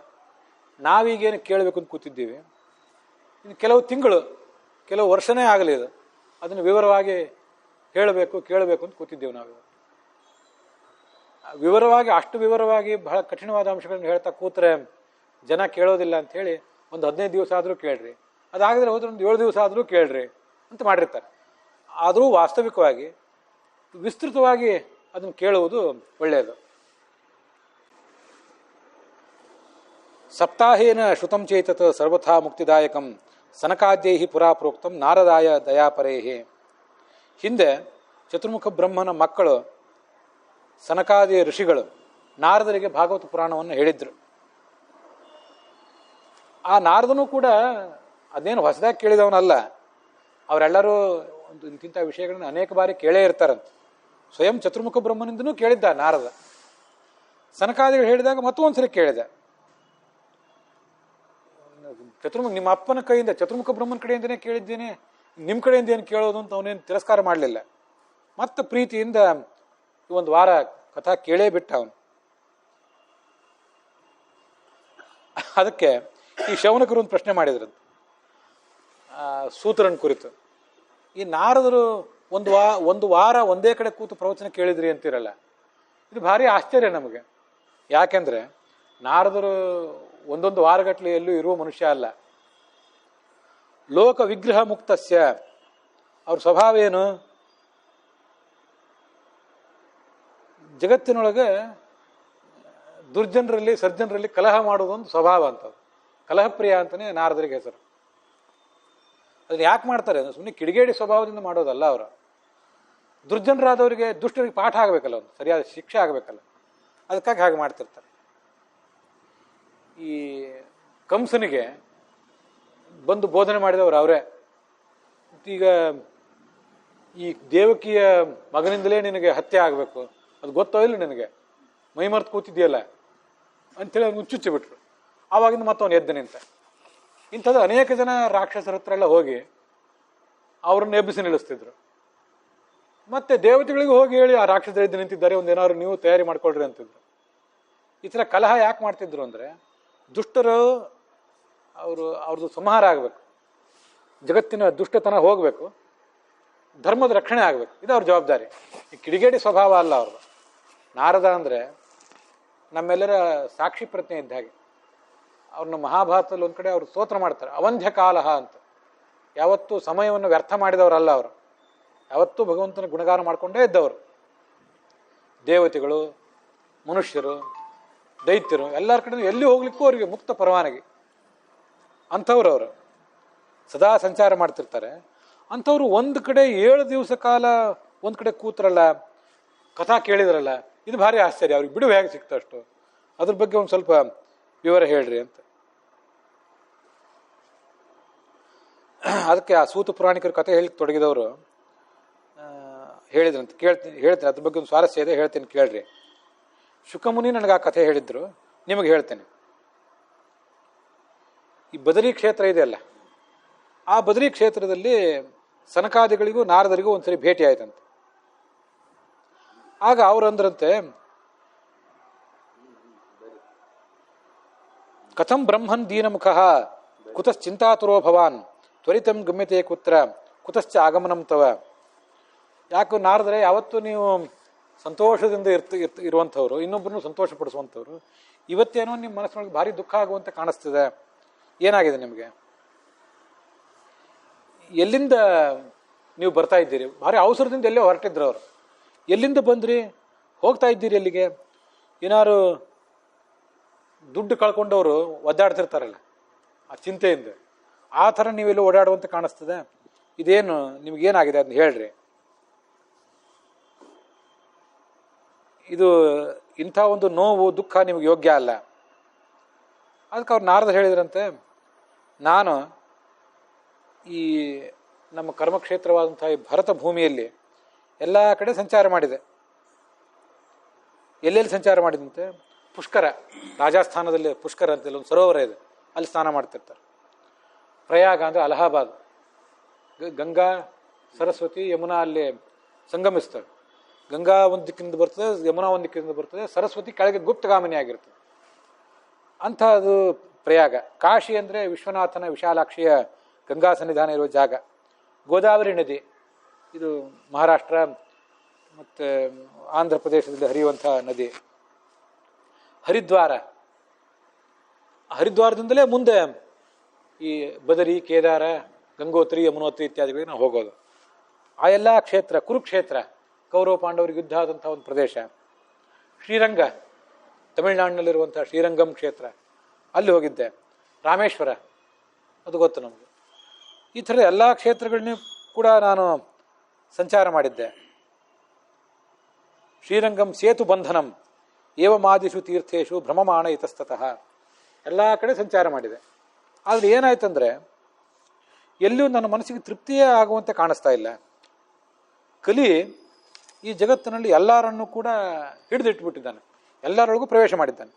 ನಾವೀಗೇನು ಕೇಳಬೇಕು ಅಂತ ಕೂತಿದ್ದೀವಿ, ಇನ್ನು ಕೆಲವು ತಿಂಗಳು, ಕೆಲವು ವರ್ಷನೇ ಆಗಲಿ ಇದು, ಅದನ್ನು ವಿವರವಾಗಿ ಹೇಳಬೇಕು ಕೇಳಬೇಕು ಅಂತ ಕೂತಿದ್ದೇವೆ ನಾವು. ವಿವರವಾಗಿ, ಅಷ್ಟು ವಿವರವಾಗಿ ಬಹಳ ಕಠಿಣವಾದ ಅಂಶಗಳನ್ನು ಹೇಳ್ತಾ ಕೂತ್ರೆ ಜನ ಕೇಳೋದಿಲ್ಲ ಅಂತ ಹೇಳಿ ಒಂದು 15 ದಿವಸ ಆದರೂ ಕೇಳ್ರಿ, ಅದಾಗದ್ರೆ ಹೋದ್ರೆ ಒಂದು 7 ದಿವಸ ಆದರೂ ಕೇಳ್ರಿ ಅಂತ ಮಾಡಿರ್ತಾರೆ. ಆದರೂ ವಾಸ್ತವಿಕವಾಗಿ ವಿಸ್ತೃತವಾಗಿ ಅದನ್ನು ಕೇಳುವುದು ಒಳ್ಳೆಯದು. ಸಪ್ತಾಹೇನ ಶ್ರುತಂ ಚೇತತ್ ಸರ್ವಥಾ ಮುಕ್ತಿದಾಯಕಂ ಸನಕಾದ್ಯೈ ಪುರಾ ಪ್ರೋಕ್ತಂ ನಾರದಾಯ ದಯಾಪರೇಹಿ. ಹಿಂದೆ ಚತುರ್ಮುಖ ಬ್ರಹ್ಮನ ಮಕ್ಕಳು ಸನಕಾದಿ ಋಷಿಗಳು ನಾರದರಿಗೆ ಭಾಗವತ ಪುರಾಣವನ್ನು ಹೇಳಿದ್ರು. ಆ ನಾರದನು ಕೂಡ ಅದೇನು ಹೊಸದಾಗಿ ಕೇಳಿದವನಲ್ಲ, ಅವರೆಲ್ಲರೂ ಒಂದು ಇಂಥ ವಿಷಯಗಳನ್ನು ಅನೇಕ ಬಾರಿ ಕೇಳೇ ಇರ್ತಾರಂತೆ. ಸ್ವಯಂ ಚತುರ್ಮುಖ ಬ್ರಹ್ಮನಿಂದನೂ ಕೇಳಿದ್ದ ನಾರದ. ಸನಕಾದಿಗಳು ಹೇಳಿದಾಗ ಮತ್ತೊಂದ್ಸರಿ ಕೇಳಿದ. ಚತುರ್ಮುಖ ನಿಮ್ಮ ಅಪ್ಪನ ಕೈಯಿಂದ, ಚತುರ್ಮುಖ ಬ್ರಹ್ಮನ ಕಡೆಯಿಂದನೇ ಕೇಳಿದ್ದೇನೆ, ನಿಮ್ಮ ಕಡೆಯಿಂದ ಏನು ಕೇಳೋದು ಅಂತ ಅವನೇನು ತಿರಸ್ಕಾರ ಮಾಡಲಿಲ್ಲ. ಮತ್ತೆ ಪ್ರೀತಿಯಿಂದ ಒಂದು ವಾರ ಕಥಾ ಕೇಳೇ ಬಿಟ್ಟ ಅವನು. ಅದಕ್ಕೆ ಈ ಶೌನಕರು ಒಂದು ಪ್ರಶ್ನೆ ಮಾಡಿದ್ರಂತೆ ಸೂತ್ರನ ಕುರಿತು. ಈ ನಾರದರು ಒಂದು ವಾರ ಒಂದೇ ಕಡೆ ಕೂತು ಪ್ರವಚನ ಕೇಳಿದ್ರಿ ಅಂತಿರಲ್ಲ, ಇದು ಭಾರಿ ಆಶ್ಚರ್ಯ ನಮಗೆ. ಯಾಕೆಂದ್ರೆ ನಾರದರು ಒಂದೊಂದು ವಾರಗಟ್ಟಲೆ ಎಲ್ಲೂ ಇರುವ ಮನುಷ್ಯ ಅಲ್ಲ. ಲೋಕ ವಿಗ್ರಹ ಮುಕ್ತಸ್ಯ ಅವ್ರ ಸ್ವಭಾವ ಏನು? ಜಗತ್ತಿನೊಳಗೆ ದುರ್ಜನರಲ್ಲಿ ಸಜ್ಜನರಲ್ಲಿ ಕಲಹ ಮಾಡೋದೊಂದು ಸ್ವಭಾವ ಅಂತದ್ದು. ಕಲಹಪ್ರಿಯ ಅಂತಲೇ ನಾರದರಿಗೆ ಹೆಸರು. ಅದನ್ನ ಯಾಕೆ ಮಾಡ್ತಾರೆ ಅಂದ್ರೆ ಸುಮ್ಮನೆ ಕಿಡಿಗೇಡಿ ಸ್ವಭಾವದಿಂದ ಮಾಡೋದಲ್ಲ. ಅವರು ದುರ್ಜನರಾದವರಿಗೆ ದುಷ್ಟರಿಗೆ ಪಾಠ ಆಗಬೇಕಲ್ಲ, ಒಂದು ಸರಿಯಾದ ಶಿಕ್ಷೆ ಆಗಬೇಕಲ್ಲ, ಅದಕ್ಕಾಗಿ ಹಾಗೆ ಮಾಡ್ತಿರ್ತಾರೆ. ಈ ಕಂಸನಿಗೆ ಬಂದು ಬೋಧನೆ ಮಾಡಿದವರು ಅವರೇ. ಈಗ ಈ ದೇವಕಿಯ ಮಗನಿಂದಲೇ ನಿನಗೆ ಹತ್ಯೆ ಆಗಬೇಕು, ಅದು ಗೊತ್ತೋ ಇಲ್ಲ ನಿನಗೆ, ಮೈಮರ್ತು ಕೂತಿದ್ಯಲ್ಲ ಅಂಥೇಳಿ ಅವ್ನು ಹುಚ್ಚುಚ್ಚಿ ಬಿಟ್ರು. ಆವಾಗಿಂದ ಮತ್ತವನು ಎದ್ದು ನಿಂತ. ಇಂಥದ್ದು ಅನೇಕ ಜನ ರಾಕ್ಷಸರ ಹತ್ರ ಎಲ್ಲ ಹೋಗಿ ಅವ್ರನ್ನ ಎಬ್ಬಿಸಿ ನಿಲ್ಲಿಸ್ತಿದ್ರು. ಮತ್ತೆ ದೇವತೆಗಳಿಗೂ ಹೋಗಿ ಹೇಳಿ ಆ ರಾಕ್ಷಸರು ಎದ್ದು ನಿಂತಿದ್ದಾರೆ, ಒಂದೇನಾದ್ರು ನೀವು ತಯಾರಿ ಮಾಡ್ಕೊಳ್ರಿ ಅಂತಿದ್ರು. ಈ ಥರ ಕಲಹ ಯಾಕೆ ಮಾಡ್ತಿದ್ರು ಅಂದರೆ ದುಷ್ಟರು ಅವ್ರದ್ದು ಸಂಹಾರ ಆಗಬೇಕು, ಜಗತ್ತಿನ ದುಷ್ಟತನ ಹೋಗಬೇಕು, ಧರ್ಮದ ರಕ್ಷಣೆ ಆಗಬೇಕು. ಇದು ಅವ್ರ ಜವಾಬ್ದಾರಿ. ಈ ಕಿಡಿಗೇಡಿ ಸ್ವಭಾವ ಅಲ್ಲ ಅವ್ರದ್ದು. ನಾರದ ಅಂದರೆ ನಮ್ಮೆಲ್ಲರ ಸಾಕ್ಷಿ ಪ್ರಜ್ಞೆ ಇದ್ದ ಹಾಗೆ. ಅವ್ರನ್ನ ಮಹಾಭಾರತದಲ್ಲಿ ಒಂದು ಕಡೆ ಅವರು ಸ್ತೋತ್ರ ಮಾಡ್ತಾರೆ, ಅವಂಧ್ಯ ಕಾಲಹ ಅಂತ. ಯಾವತ್ತೂ ಸಮಯವನ್ನು ವ್ಯರ್ಥ ಮಾಡಿದವರಲ್ಲ ಅವರು, ಯಾವತ್ತೂ ಭಗವಂತನ ಗುಣಗಾನ ಮಾಡಿಕೊಂಡೇ ಇದ್ದವರು. ದೇವತೆಗಳು, ಮನುಷ್ಯರು, ದೈತ್ಯರು ಎಲ್ಲರ ಕಡೆ ಎಲ್ಲಿ ಹೋಗ್ಲಿಕ್ಕೂ ಅವರಿಗೆ ಮುಕ್ತ ಪರವಾನಗಿ. ಅಂಥವ್ರು ಅವರು ಸದಾ ಸಂಚಾರ ಮಾಡ್ತಿರ್ತಾರೆ. ಅಂಥವ್ರು ಒಂದು ಕಡೆ 7 ದಿವಸ ಕಾಲ ಒಂದು ಕಡೆ ಕೂತ್ರಲ್ಲ, ಕಥಾ ಕೇಳಿದ್ರಲ್ಲ, ಇದು ಭಾರಿ ಆಶ್ಚರ್ಯ. ಅವ್ರಿಗೆ ಬಿಡುವು ಹೇಗೆ ಸಿಕ್ತ ಅಷ್ಟು? ಅದ್ರ ಬಗ್ಗೆ ಒಂದು ಸ್ವಲ್ಪ ವಿವರ ಹೇಳ್ರಿ ಅಂತ. ಅದಕ್ಕೆ ಆ ಸೂತ ಪುರಾಣಿಕರು ಕಥೆ ಹೇಳಿ ತೊಡಗಿದವರು ಹೇಳಿದ್ರಂತ ಹೇಳ್ತೀನಿ. ಅದ್ರ ಬಗ್ಗೆ ಒಂದು ಸ್ವಾರಸ್ಯ ಇದೆ, ಹೇಳ್ತೀನಿ ಕೇಳ್ರಿ. ಶುಕಮುನಿ ನನಗೆ ಆ ಕಥೆ ಹೇಳಿದ್ರು, ನಿಮಗೆ ಹೇಳ್ತೇನೆ. ಈ ಬದರಿ ಕ್ಷೇತ್ರ ಇದೆಯಲ್ಲ, ಆ ಬದರಿ ಕ್ಷೇತ್ರದಲ್ಲಿ ಸನಕಾದಿಗಳಿಗೂ ನಾರದರಿಗೂ ಒಂದ್ಸರಿ ಭೇಟಿ ಆಯ್ತಂತೆ. ಆಗ ಅವರಂದ್ರಂತೆ, ಕಥಂ ಬ್ರಹ್ಮನ್ ದೀನಮುಖ ಕುತಶ್ಚಿಂತಾತುರೋ ಭವಾನ್ ತ್ವರಿತಂ ಗಮ್ಯತೆ ಕುತ್ರ ಕುತಶ್ಚ ಆಗಮನಂ ತವ. ಯಾಕೆ ನಾರದರೆ, ಯಾವತ್ತೂ ನೀವು ಸಂತೋಷದಿಂದ ಇರುವಂಥವ್ರು, ಇನ್ನೊಬ್ಬರನ್ನು ಸಂತೋಷ ಪಡಿಸುವಂಥವ್ರು, ಇವತ್ತೇನೋ ನಿಮ್ಮ ಮನಸ್ಸಿನೊಳಗೆ ಭಾರಿ ದುಃಖ ಆಗುವಂತೆ ಕಾಣಿಸ್ತಿದೆ. ಏನಾಗಿದೆ ನಿಮಗೆ? ಎಲ್ಲಿಂದ ನೀವು ಬರ್ತಾ ಇದ್ದೀರಿ? ಭಾರಿ ಅವಸರದಿಂದ ಎಲ್ಲೇ ಹೊರಟಿದ್ರು ಅವರು. ಎಲ್ಲಿಂದ ಬಂದ್ರಿ? ಹೋಗ್ತಾ ಇದ್ದೀರಿ ಎಲ್ಲಿಗೆ? ಏನಾರು ದುಡ್ಡು ಕಳ್ಕೊಂಡವರು ಒದ್ದಾಡ್ತಿರ್ತಾರಲ್ಲ ಆ ಚಿಂತೆಯಿಂದ, ಆ ಥರ ನೀವೆಲ್ಲೋ ಓಡಾಡುವಂತೆ ಕಾಣಿಸ್ತದೆ. ಇದೇನು ನಿಮ್ಗೇನಾಗಿದೆ ಅದನ್ನ ಹೇಳ್ರಿ. ಇದು ಇಂಥ ಒಂದು ನೋವು ದುಃಖ ನಿಮ್ಗೆ ಯೋಗ್ಯ ಅಲ್ಲ. ಅದಕ್ಕೆ ಅವ್ರು ನಾರದ ಹೇಳಿದ್ರಂತೆ, ನಾನು ಈ ನಮ್ಮ ಕರ್ಮಕ್ಷೇತ್ರವಾದಂಥ ಈ ಭರತ ಭೂಮಿಯಲ್ಲಿ ಎಲ್ಲ ಕಡೆ ಸಂಚಾರ ಮಾಡಿದೆ. ಎಲ್ಲೆಲ್ಲಿ ಸಂಚಾರ ಮಾಡಿದಂತೆ? ಪುಷ್ಕರ, ರಾಜಸ್ಥಾನದಲ್ಲಿ ಪುಷ್ಕರ ಅಂತೇಳಿ ಒಂದು ಸರೋವರ ಇದೆ, ಅಲ್ಲಿ ಸ್ನಾನ ಮಾಡ್ತಿರ್ತಾರೆ. ಪ್ರಯಾಗ ಅಂದರೆ ಅಲಹಾಬಾದ್, ಗಂಗಾ ಸರಸ್ವತಿ ಯಮುನಾ ಅಲ್ಲಿ ಸಂಗಮಿಸ್ತವೆ. ಗಂಗಾ ಒಂದು ದಿಕ್ಕಿನಿಂದ ಬರ್ತದೆ, ಯಮುನಾ ಒಂದು ದಿಕ್ಕಿನಿಂದ ಬರ್ತದೆ, ಸರಸ್ವತಿ ಕೆಳಗೆ ಗುಪ್ತಗಾಮಿನಿ ಆಗಿರ್ತದೆ. ಅಂಥದ್ದು ಪ್ರಯಾಗ. ಕಾಶಿ ಅಂದರೆ ವಿಶ್ವನಾಥನ ವಿಶಾಲಾಕ್ಷಿಯ ಗಂಗಾ ಸನ್ನಿಧಾನ ಇರುವ ಜಾಗ. ಗೋದಾವರಿ ನದಿ, ಇದು ಮಹಾರಾಷ್ಟ್ರ ಮತ್ತು ಆಂಧ್ರ ಪ್ರದೇಶದಲ್ಲಿ ಹರಿಯುವಂಥ ನದಿ. ಹರಿದ್ವಾರ, ಹರಿದ್ವಾರದಿಂದಲೇ ಮುಂದೆ ಈ ಬದರಿ, ಕೇದಾರ, ಗಂಗೋತ್ರಿ, ಯಮುನೋತ್ರಿ ಇತ್ಯಾದಿಗಳಿಗೆ ನಾವು ಹೋಗೋದು. ಆ ಎಲ್ಲ ಕ್ಷೇತ್ರ, ಕುರುಕ್ಷೇತ್ರ, ಕೌರವ ಪಾಂಡವರಿಗೆ ಯುದ್ಧ ಆದಂಥ ಒಂದು ಪ್ರದೇಶ. ಶ್ರೀರಂಗ, ತಮಿಳುನಾಡಿನಲ್ಲಿರುವಂಥ ಶ್ರೀರಂಗಂ ಕ್ಷೇತ್ರ, ಅಲ್ಲಿ ಹೋಗಿದ್ದೆ. ರಾಮೇಶ್ವರ, ಅದು ಗೊತ್ತು ನಮಗೆ. ಈ ಥರದ ಎಲ್ಲ ಕ್ಷೇತ್ರಗಳನ್ನೂ ಕೂಡ ನಾನು ಸಂಚಾರ ಮಾಡಿದ್ದೆ. ಶ್ರೀರಂಗಂ ಸೇತು ಬಂಧನಂ ಏವಮಾದಿಷು ತೀರ್ಥೇಶು ಭ್ರಮಮಾಣ ಇತಸ್ತತಃ, ಎಲ್ಲ ಕಡೆ ಸಂಚಾರ ಮಾಡಿದೆ. ಆದರೆ ಏನಾಯ್ತಂದರೆ ಎಲ್ಲಿಯೂ ನನ್ನ ಮನಸ್ಸಿಗೆ ತೃಪ್ತಿಯೇ ಆಗುವಂತೆ ಕಾಣಿಸ್ತಾ ಇಲ್ಲ. ಕಲಿ ಈ ಜಗತ್ತಿನಲ್ಲಿ ಎಲ್ಲರನ್ನೂ ಕೂಡ ಹಿಡಿದಿಟ್ಬಿಟ್ಟಿದ್ದಾನೆ, ಎಲ್ಲರೊಳಗೂ ಪ್ರವೇಶ ಮಾಡಿದ್ದಾನೆ.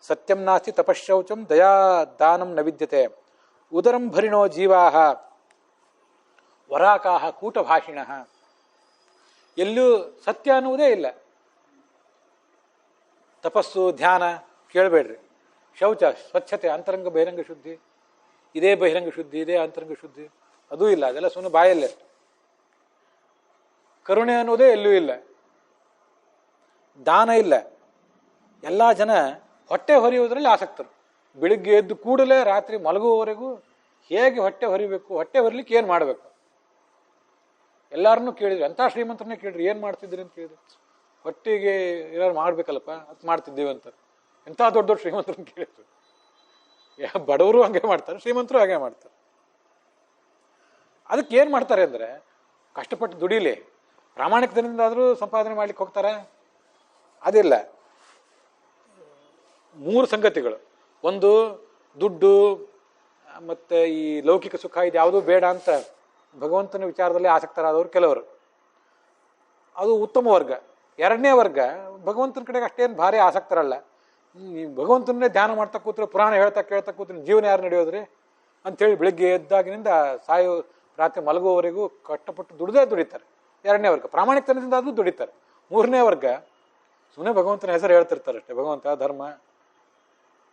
ಸತ್ಯಂ ನಾಸ್ತಿ ತಪಶೌಚಂ ದಯಾ ದಾನಂ ನ ವಿದ್ಯತೆ ಉದರಂ ಭರಿಣೋ ಜೀವಾಹ ವರಾಕಾಹ ಕೂಟಭಾಷಿಣಃ. ಎಲ್ಲೂ ಸತ್ಯ ಅನ್ನುವುದೇ ಇಲ್ಲ. ತಪಸ್ಸು, ಧ್ಯಾನ ಕೇಳಬೇಡ್ರಿ. ಶೌಚ, ಸ್ವಚ್ಛತೆ, ಅಂತರಂಗ ಬಹಿರಂಗ ಶುದ್ಧಿ, ಇದೇ ಬಹಿರಂಗ ಶುದ್ಧಿ, ಇದೇ ಅಂತರಂಗ ಶುದ್ಧಿ, ಅದೂ ಇಲ್ಲ. ಅದೆಲ್ಲ ಸುಮ್ಮನೆ ಬಾಯಲ್ಲೇ. ಕರುಣೆ ಅನ್ನೋದೇ ಎಲ್ಲೂ ಇಲ್ಲ. ದಾನ ಇಲ್ಲ. ಎಲ್ಲ ಜನ ಹೊಟ್ಟೆ ಹೊರೆಯುವುದರಲ್ಲಿ ಆಸಕ್ತರು. ಬೆಳಿಗ್ಗೆ ಎದ್ದು ಕೂಡಲೇ ರಾತ್ರಿ ಮಲಗುವವರೆಗೂ ಹೇಗೆ ಹೊಟ್ಟೆ ಹೊರಿಬೇಕು, ಹೊಟ್ಟೆ ಹೊರಲಿಕ್ಕೆ ಏನು ಮಾಡಬೇಕು, ಎಲ್ಲರನ್ನೂ ಕೇಳಿದ್ರು, ಎಂಥ ಶ್ರೀಮಂತರನ್ನೇ ಕೇಳಿದ್ರು, ಏನು ಮಾಡ್ತಿದ್ರಿ ಅಂತ ಕೇಳಿದ್ರು. ಹೊಟ್ಟಿಗೆ ಏನಾದ್ರು ಮಾಡ್ಬೇಕಲ್ಲಪ್ಪ ಅದು ಮಾಡ್ತಿದ್ದೀವಿ ಅಂತ. ಎಂಥ ದೊಡ್ಡ ದೊಡ್ಡ ಶ್ರೀಮಂತರನ್ನ ಕೇಳಿದ್ರು. ಬಡವರು ಹಾಗೆ ಮಾಡ್ತಾರೆ, ಶ್ರೀಮಂತರು ಹಾಗೆ ಮಾಡ್ತಾರೆ. ಅದಕ್ಕೆ ಏನು ಮಾಡ್ತಾರೆ ಅಂದರೆ, ಕಷ್ಟಪಟ್ಟು ದುಡಿಲಿ, ಪ್ರಾಮಾಣಿಕತೆಯಿಂದಾದರೂ ಸಂಪಾದನೆ ಮಾಡ್ಲಿಕ್ಕೆ ಹೋಗ್ತಾರೆ. ಅದಿಲ್ಲ. 3 ಸಂಗತಿಗಳು. ಒಂದು, ದುಡ್ಡು ಮತ್ತು ಈ ಲೌಕಿಕ ಸುಖ ಇದು ಯಾವುದೂ ಬೇಡ ಅಂತ ಭಗವಂತನ ವಿಚಾರದಲ್ಲಿ ಆಸಕ್ತರಾದವರು ಕೆಲವರು, ಅದು ಉತ್ತಮ ವರ್ಗ. 2ನೇ ವರ್ಗ ಭಗವಂತನ ಕಡೆಗೆ ಅಷ್ಟೇನು ಭಾರಿ ಆಸಕ್ತರಲ್ಲ. ಭಗವಂತನನ್ನೇ ಧ್ಯಾನ ಮಾಡ್ತಾ ಕೂತ್ರೆ, ಪುರಾಣ ಹೇಳ್ತಾ ಕೇಳ್ತಾ ಕೂತ್ರೆ ಜೀವನ ಯಾರು ನಡೆಯೋದ್ರಿ ಅಂಥೇಳಿ ಬೆಳಿಗ್ಗೆ ಎದ್ದಾಗಿನಿಂದ ಸಾಯೋ ರಾತ್ರಿ ಮಲಗುವವರೆಗೂ ಕಷ್ಟಪಟ್ಟು ದುಡಿತಾರೆ. 2ನೇ ವರ್ಗ ಪ್ರಾಮಾಣಿಕತನದಿಂದ ಅದು ದುಡಿತಾರೆ. 3ನೇ ವರ್ಗ ಸುಮ್ಮನೆ ಭಗವಂತನ ಹೆಸರು ಹೇಳ್ತಿರ್ತಾರೆ ಅಷ್ಟೇ, ಭಗವಂತ ಧರ್ಮ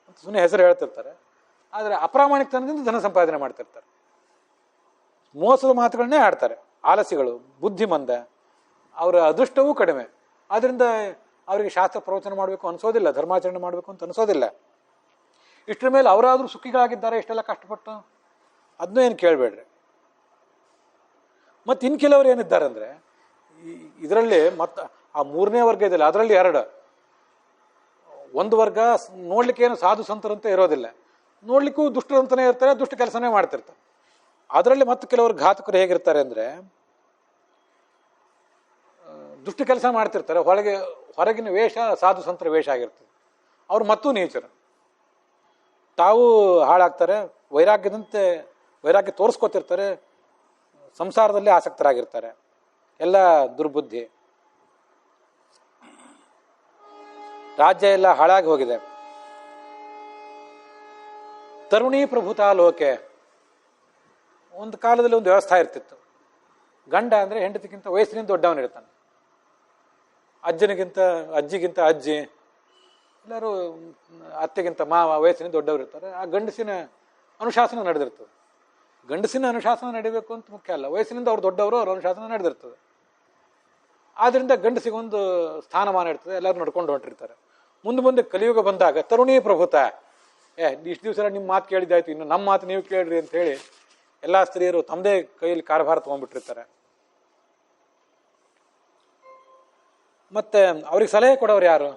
ಅಂತ ಸುಮ್ಮನೆ ಹೆಸರು ಹೇಳ್ತಿರ್ತಾರೆ. ಆದರೆ ಅಪ್ರಾಮಾಣಿಕತನದಿಂದ ಧನ ಸಂಪಾದನೆ ಮಾಡ್ತಿರ್ತಾರೆ, ಮೋಸದ ಮಾತುಗಳನ್ನೇ ಆಡ್ತಾರೆ. ಆಲಸಿಗಳು, ಬುದ್ಧಿಮಂದ, ಅವರ ಅದೃಷ್ಟವೂ ಕಡಿಮೆ. ಆದ್ದರಿಂದ ಅವರಿಗೆ ಶಾಸ್ತ್ರ ಪ್ರವಚನ ಮಾಡಬೇಕು ಅನಿಸೋದಿಲ್ಲ, ಧರ್ಮಾಚರಣೆ ಮಾಡಬೇಕು ಅಂತ ಅನಿಸೋದಿಲ್ಲ. ಇಷ್ಟರ ಮೇಲೆ ಅವರಾದರೂ ಸುಖಿಗಳಾಗಿದ್ದಾರೆ ಇಷ್ಟೆಲ್ಲ ಕಷ್ಟಪಟ್ಟು, ಅದನ್ನೂ ಏನು ಕೇಳಬೇಡ್ರಿ. ಮತ್ತು ಇನ್ನು ಕೆಲವರು ಏನಿದ್ದಾರೆ ಅಂದರೆ, ಇದರಲ್ಲಿ ಮತ್ತು ಆ 3ನೇ ವರ್ಗ ಇದೆಯಲ್ಲ, ಅದರಲ್ಲಿ 2. ಒಂದು ವರ್ಗ ನೋಡ್ಲಿಕ್ಕೆ ಏನು ಸಾಧು ಸಂತರಂತೆ ಇರೋದಿಲ್ಲ, ನೋಡ್ಲಿಕ್ಕೂ ದುಷ್ಟರಂತನೇ ಇರ್ತಾರೆ, ದುಷ್ಟ ಕೆಲಸನೇ ಮಾಡ್ತಿರ್ತಾರೆ. ಅದರಲ್ಲಿ ಮತ್ತು ಕೆಲವರು ಘಾತಕರು ಹೇಗಿರ್ತಾರೆ ಅಂದರೆ, ದುಷ್ಟ ಕೆಲಸ ಮಾಡ್ತಿರ್ತಾರೆ, ಹೊರಗಿನ ವೇಷ ಸಾಧು ಸಂತರ ವೇಷ ಆಗಿರ್ತದೆ. ಅವ್ರು ಮತ್ತೂ ನೀಚರು, ತಾವು ಹಾಳಾಗ್ತಾರೆ, ವೈರಾಗ್ಯ ತೋರಿಸ್ಕೊತಿರ್ತಾರೆ, ಸಂಸಾರದಲ್ಲಿ ಆಸಕ್ತರಾಗಿರ್ತಾರೆ. ಎಲ್ಲ ದುರ್ಬುದ್ಧಿ. ರಾಜ್ಯ ಎಲ್ಲ ಹಾಳಾಗಿ ಹೋಗಿದೆ. ತರುಣಿ ಪ್ರಭುತಾ ಲೋಕೆ. ಒಂದು ಕಾಲದಲ್ಲಿ ಒಂದು ವ್ಯವಸ್ಥೆ ಇರ್ತಿತ್ತು. ಗಂಡ ಅಂದರೆ ಹೆಂಡತಿಗಿಂತ ವಯಸ್ಸಿನಿಂದ ದೊಡ್ಡವನಿರ್ತಾನೆ, ಅಜ್ಜಿಗಿಂತ ಅಜ್ಜಿ, ಎಲ್ಲರೂ ಅತ್ತೆಗಿಂತ ಮಾವ ವಯಸ್ಸಿನಿಂದ ದೊಡ್ಡವರು ಇರ್ತಾರೆ. ಆ ಗಂಡಸಿನ ಅನುಶಾಸನ ನಡೆದಿರ್ತದೆ. ಗಂಡಸಿನ ಅನುಶಾಸನ ನಡಿಬೇಕು ಅಂತ ಮುಖ್ಯ ಅಲ್ಲ, ವಯಸ್ಸಿನಿಂದ ಅವ್ರು ದೊಡ್ಡವರು, ಅವ್ರ ಅನುಶಾಸನ ನಡೆದಿರ್ತದೆ. ಆದ್ರಿಂದ ಗಂಡಸಿಗೊಂದು ಸ್ಥಾನಮಾನ ಇರ್ತದೆ, ಎಲ್ಲರೂ ನಡ್ಕೊಂಡು ಹೊಂಟಿರ್ತಾರೆ. ಮುಂದೆ ಕಲಿಯುಗ ಬಂದಾಗ ತರುಣಿ ಪ್ರಭುತ, ಇಷ್ಟು ದಿವಸ ನಿಮ್ಮ ಮಾತು ಕೇಳಿದ್ದಾಯ್ತು, ಇನ್ನು ನಮ್ಮ ಮಾತು ನೀವು ಕೇಳ್ರಿ ಅಂತ ಹೇಳಿ ಎಲ್ಲ ಸ್ತ್ರೀಯರು ತಮ್ಮದೇ ಕೈಯಲ್ಲಿ ಕಾರ್ಯಭಾರ ತಗೊಂಡ್ಬಿಟ್ಟಿರ್ತಾರೆ. ಮತ್ತೆ ಅವ್ರಿಗೆ ಸಲಹೆ ಕೊಡೋರು ಯಾರು?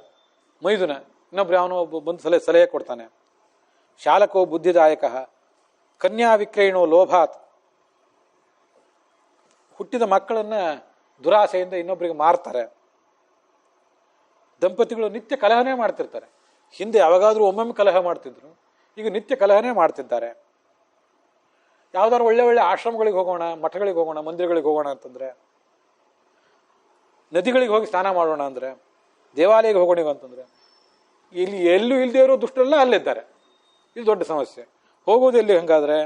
ಮೈದುನ, ಇನ್ನೊಬ್ರು ಯಾವನೋ ಒಬ್ಬ ಬಂದು ಸಲಹೆ ಕೊಡ್ತಾನೆ. ಶಾಲಕೋ ಬುದ್ಧಿದಾಯಕ ಕನ್ಯಾ ವಿಕ್ರಯಣೋ ಲೋಭಾತ್. ಹುಟ್ಟಿದ ಮಕ್ಕಳನ್ನ ದುರಾಸೆಯಿಂದ ಇನ್ನೊಬ್ಬರಿಗೆ ಮಾರ್ತಾರೆ. ದಂಪತಿಗಳು ನಿತ್ಯ ಕಲಹನೇ ಮಾಡ್ತಿರ್ತಾರೆ. ಹಿಂದೆ ಯಾವಾಗಾದ್ರೂ ಒಮ್ಮೊಮ್ಮೆ ಕಲಹ ಮಾಡ್ತಿದ್ರು, ಈಗ ನಿತ್ಯ ಕಲಹನೇ ಮಾಡ್ತಿದ್ದಾರೆ. ಯಾವ್ದಾದ್ರು ಒಳ್ಳೆ ಆಶ್ರಮಗಳಿಗೆ ಹೋಗೋಣ, ಮಠಗಳಿಗೆ ಹೋಗೋಣ, ಮಂದಿರಗಳಿಗೆ ಹೋಗೋಣ ಅಂತಂದ್ರೆ, ನದಿಗಳಿಗೆ ಹೋಗಿ ಸ್ನಾನ ಮಾಡೋಣ ಅಂದ್ರೆ, ದೇವಾಲಯಕ್ಕೆ ಹೋಗೋಣ ಅಂತಂದ್ರೆ, ಇಲ್ಲಿ ಎಲ್ಲೂ ಇಲ್ಲದೆ ಇರೋ ದುಷ್ಟರೆಲ್ಲ ಅಲ್ಲಿದ್ದಾರೆ. ಇದು ದೊಡ್ಡ ಸಮಸ್ಯೆ. ಹೋಗೋದು ಎಲ್ಲಿ ಹಂಗಾದ್ರೆ?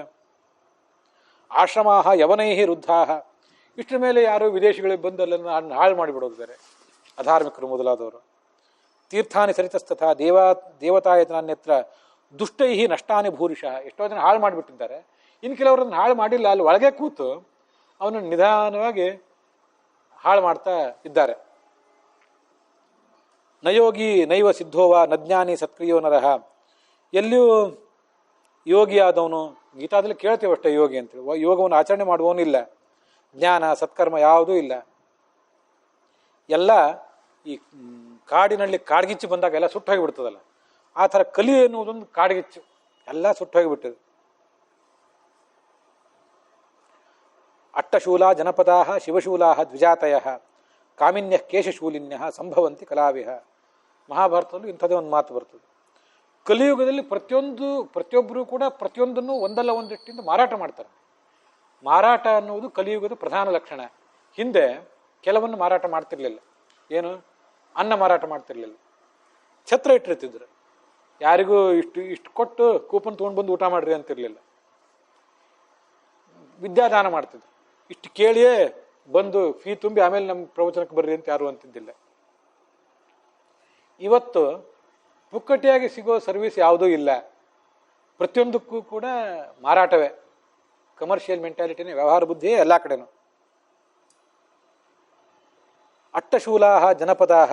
ಆಶ್ರಮಾಹ ಯವನೈಹಿ ವೃದ್ಧಾಹ. ಇಷ್ಟರ ಮೇಲೆ ಯಾರು ವಿದೇಶಿಗಳಿಗೆ ಬಂದು ಅಲ್ಲನ್ನು ಹಾಳು ಮಾಡಿಬಿಡೋದು ಬೇರೆ, ಅಧಾರ್ಮಿಕರು ಮೊದಲಾದವರು. ತೀರ್ಥಾನಿ ಸರಿತಸ್ತಥ ದೇವತಾಯತನಾನ್ಯತ್ರ ದುಷ್ಟೈಹಿ ನಷ್ಟಾನಿ ಭೂರಿಶಃ. ಎಷ್ಟೋ ಜನ ಹಾಳು ಮಾಡಿಬಿಟ್ಟಿದ್ದಾರೆ. ಇನ್ನು ಕೆಲವರನ್ನು ಹಾಳು ಮಾಡಿಲ್ಲ, ಅಲ್ಲಿ ಒಳಗೆ ಕೂತು ಅವನನ್ನು ನಿಧಾನವಾಗಿ ಹಾಳು ಮಾಡ್ತಾ ಇದ್ದಾರೆ. ನಯೋಗಿ ನೈವ ಸಿದ್ಧೋವ ನಜ್ಞಾನಿ ಸತ್ಕ್ರಿಯೋ ನರಹ. ಎಲ್ಲಿಯೂ ಯೋಗಿ ಆದವನು, ಗೀತಾದಲ್ಲಿ ಕೇಳ್ತೇವೆ ಅಷ್ಟೇ ಯೋಗಿ ಅಂತೇಳಿ, ಯೋಗವನ್ನು ಆಚರಣೆ ಮಾಡುವವನು ಇಲ್ಲ. ಜ್ಞಾನ ಸತ್ಕರ್ಮ ಯಾವುದೂ ಇಲ್ಲ. ಎಲ್ಲ ಈ ಕಾಡಿನಲ್ಲಿ ಕಾಡ್ಗಿಚ್ಚು ಬಂದಾಗ ಎಲ್ಲ ಸುಟ್ಟು ಹೋಗಿಬಿಡ್ತದಲ್ಲ, ಆ ಥರ ಕಲಿ ಎನ್ನುವುದೊಂದು ಕಾಡ್ಗಿಚ್ಚು, ಎಲ್ಲ ಸುಟ್ಟು ಹೋಗಿಬಿಟ್ಟದು. ಅಟ್ಟಶೂಲ ಜನಪದಾ ಶಿವಶೂಲಾ ದ್ವಿಜಾತಯ ಕಾಮಿನ್ಯ ಕೇಶಶೂಲಿನ್ಯ ಸಂಭವಂತಿ ಕಲಾವಿಹ. ಮಹಾಭಾರತದಲ್ಲೂ ಇಂಥದೇ ಒಂದು ಮಾತು ಬರ್ತದೆ. ಕಲಿಯುಗದಲ್ಲಿ ಪ್ರತಿಯೊಬ್ಬರೂ ಕೂಡ ಪ್ರತಿಯೊಂದನ್ನು ಒಂದಲ್ಲ ಒಂದಿಷ್ಟಿಂದ ಮಾರಾಟ ಮಾಡ್ತಾರೆ. ಮಾರಾಟ ಅನ್ನುವುದು ಕಲಿಯುಗದ ಪ್ರಧಾನ ಲಕ್ಷಣ. ಹಿಂದೆ ಕೆಲವನ್ನು ಮಾರಾಟ ಮಾಡ್ತಿರ್ಲಿಲ್ಲ. ಏನು? ಅನ್ನ ಮಾರಾಟ ಮಾಡ್ತಿರ್ಲಿಲ್ಲ, ಛತ್ರ ಇಟ್ಟಿರ್ತಿದ್ರು. ಯಾರಿಗೂ ಇಷ್ಟು ಕೊಟ್ಟು ಕೂಪನ್ ತೊಗೊಂಡು ಬಂದು ಊಟ ಮಾಡ್ರಿ ಅಂತಿರ್ಲಿಲ್ಲ. ವಿದ್ಯಾದಾನ ಮಾಡ್ತಿದ್ರು. ಇಷ್ಟು ಕೇಳಿಯೇ ಬಂದು ಫೀ ತುಂಬಿ ಆಮೇಲೆ ನಮ್ಮ ಪ್ರವಚನಕ್ಕೆ ಬರ್ರಿ ಅಂತ ಯಾರು ಅಂತಿದ್ದಿಲ್ಲ. ಇವತ್ತು ಪುಕ್ಕಟಿಯಾಗಿ ಸಿಗೋ ಸರ್ವಿಸ್ ಯಾವುದೂ ಇಲ್ಲ. ಪ್ರತಿಯೊಂದಕ್ಕೂ ಕೂಡ ಮಾರಾಟವೇ. ಕಮರ್ಷಿಯಲ್ ಮೆಂಟಾಲಿಟಿನೇ, ವ್ಯವಹಾರ ಬುದ್ಧಿಯೇ ಎಲ್ಲ ಕಡೆನೂ. ಅಟ್ಟಶೂಲಾಹ ಜನಪದಾಹ.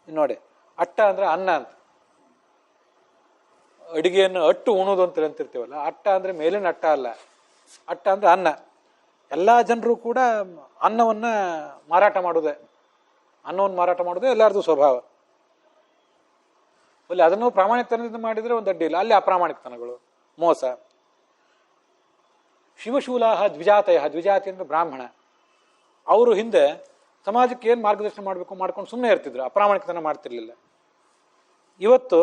ನೋಡಿ, ಅಟ್ಟ ಅಂದ್ರೆ ಅನ್ನ ಅಂತ. ಅಡಿಗೆಯನ್ನು ಅಟ್ಟು ಉಣೋದು ಅಂತ ಅಂತಿರ್ತೀವಲ್ಲ, ಅಟ್ಟ ಅಂದ್ರೆ ಮೇಲಿನ ಅಟ್ಟ ಅಲ್ಲ, ಅಟ್ಟ ಅಂದ್ರೆ ಅನ್ನ. ಎಲ್ಲ ಜನರು ಕೂಡ ಅನ್ನವನ್ನು ಮಾರಾಟ ಮಾಡೋದೇ ಎಲ್ಲರದು ಸ್ವಭಾವ. ಅಲ್ಲಿ ಅದನ್ನು ಪ್ರಾಮಾಣಿಕತನದಿಂದ ಮಾಡಿದರೆ ಒಂದು ಅಡ್ಡಿ ಇಲ್ಲ, ಅಲ್ಲಿ ಅಪ್ರಾಮಾಣಿಕತನಗಳು, ಮೋಸ. ಶಿವಶೂಲಾಹ ದ್ವಿಜಾತಯ, ದ್ವಿಜಾತಿ ಅಂದ್ರೆ ಬ್ರಾಹ್ಮಣ, ಅವರು ಹಿಂದೆ ಸಮಾಜಕ್ಕೆ ಏನು ಮಾರ್ಗದರ್ಶನ ಮಾಡಬೇಕು ಮಾಡ್ಕೊಂಡು ಸುಮ್ಮನೆ ಇರ್ತಿದ್ರು, ಅಪ್ರಾಮಾಣಿಕತನ ಮಾಡ್ತಿರ್ಲಿಲ್ಲ. ಇವತ್ತು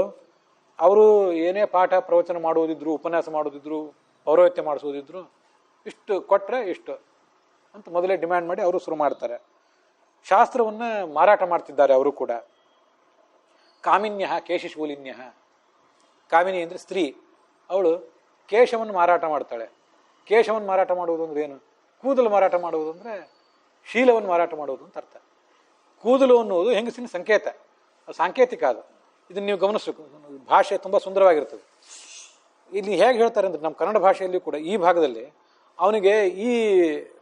ಅವರು ಏನೇ ಪಾಠ ಪ್ರವಚನ ಮಾಡುವುದಿದ್ರು, ಉಪನ್ಯಾಸ ಮಾಡೋದಿದ್ರು, ಪೌರೋಹಿತ್ಯ ಮಾಡಿಸೋದಿದ್ರು, ಇಷ್ಟು ಕೊಟ್ಟರೆ ಇಷ್ಟು ಅಂತ ಮೊದಲೇ ಡಿಮ್ಯಾಂಡ್ ಮಾಡಿ ಅವರು ಶುರು ಮಾಡ್ತಾರೆ. ಶಾಸ್ತ್ರವನ್ನು ಮಾರಾಟ ಮಾಡ್ತಿದ್ದಾರೆ ಅವರು ಕೂಡ. ಕಾಮಿನ್ಯ ಕೇಶಶೂಲಿನ್ಯ, ಕಾಮಿನಿ ಅಂದರೆ ಸ್ತ್ರೀ, ಅವಳು ಕೇಶವನ್ನು ಮಾರಾಟ ಮಾಡ್ತಾಳೆ. ಕೇಶವನ್ನು ಮಾರಾಟ ಮಾಡುವುದು ಅಂದ್ರೆ ಏನು? ಕೂದಲು ಮಾರಾಟ ಮಾಡುವುದು ಅಂದರೆ ಶೀಲವನ್ನು ಮಾರಾಟ ಮಾಡುವುದು ಅಂತ ಅರ್ಥ. ಕೂದಲು ಅನ್ನುವುದು ಹೆಂಗಸಿನ ಸಂಕೇತ, ಅದು ಸಾಂಕೇತಿಕ. ಅದು ಇದನ್ನು ನೀವು ಗಮನಿಸಬೇಕು. ಭಾಷೆ ತುಂಬ ಸುಂದರವಾಗಿರ್ತದೆ. ಇಲ್ಲಿ ಹೇಗೆ ಹೇಳ್ತಾರೆ ಅಂದರೆ, ನಮ್ಮ ಕನ್ನಡ ಭಾಷೆಯಲ್ಲಿ ಕೂಡ ಈ ಭಾಗದಲ್ಲಿ ಅವನಿಗೆ ಈ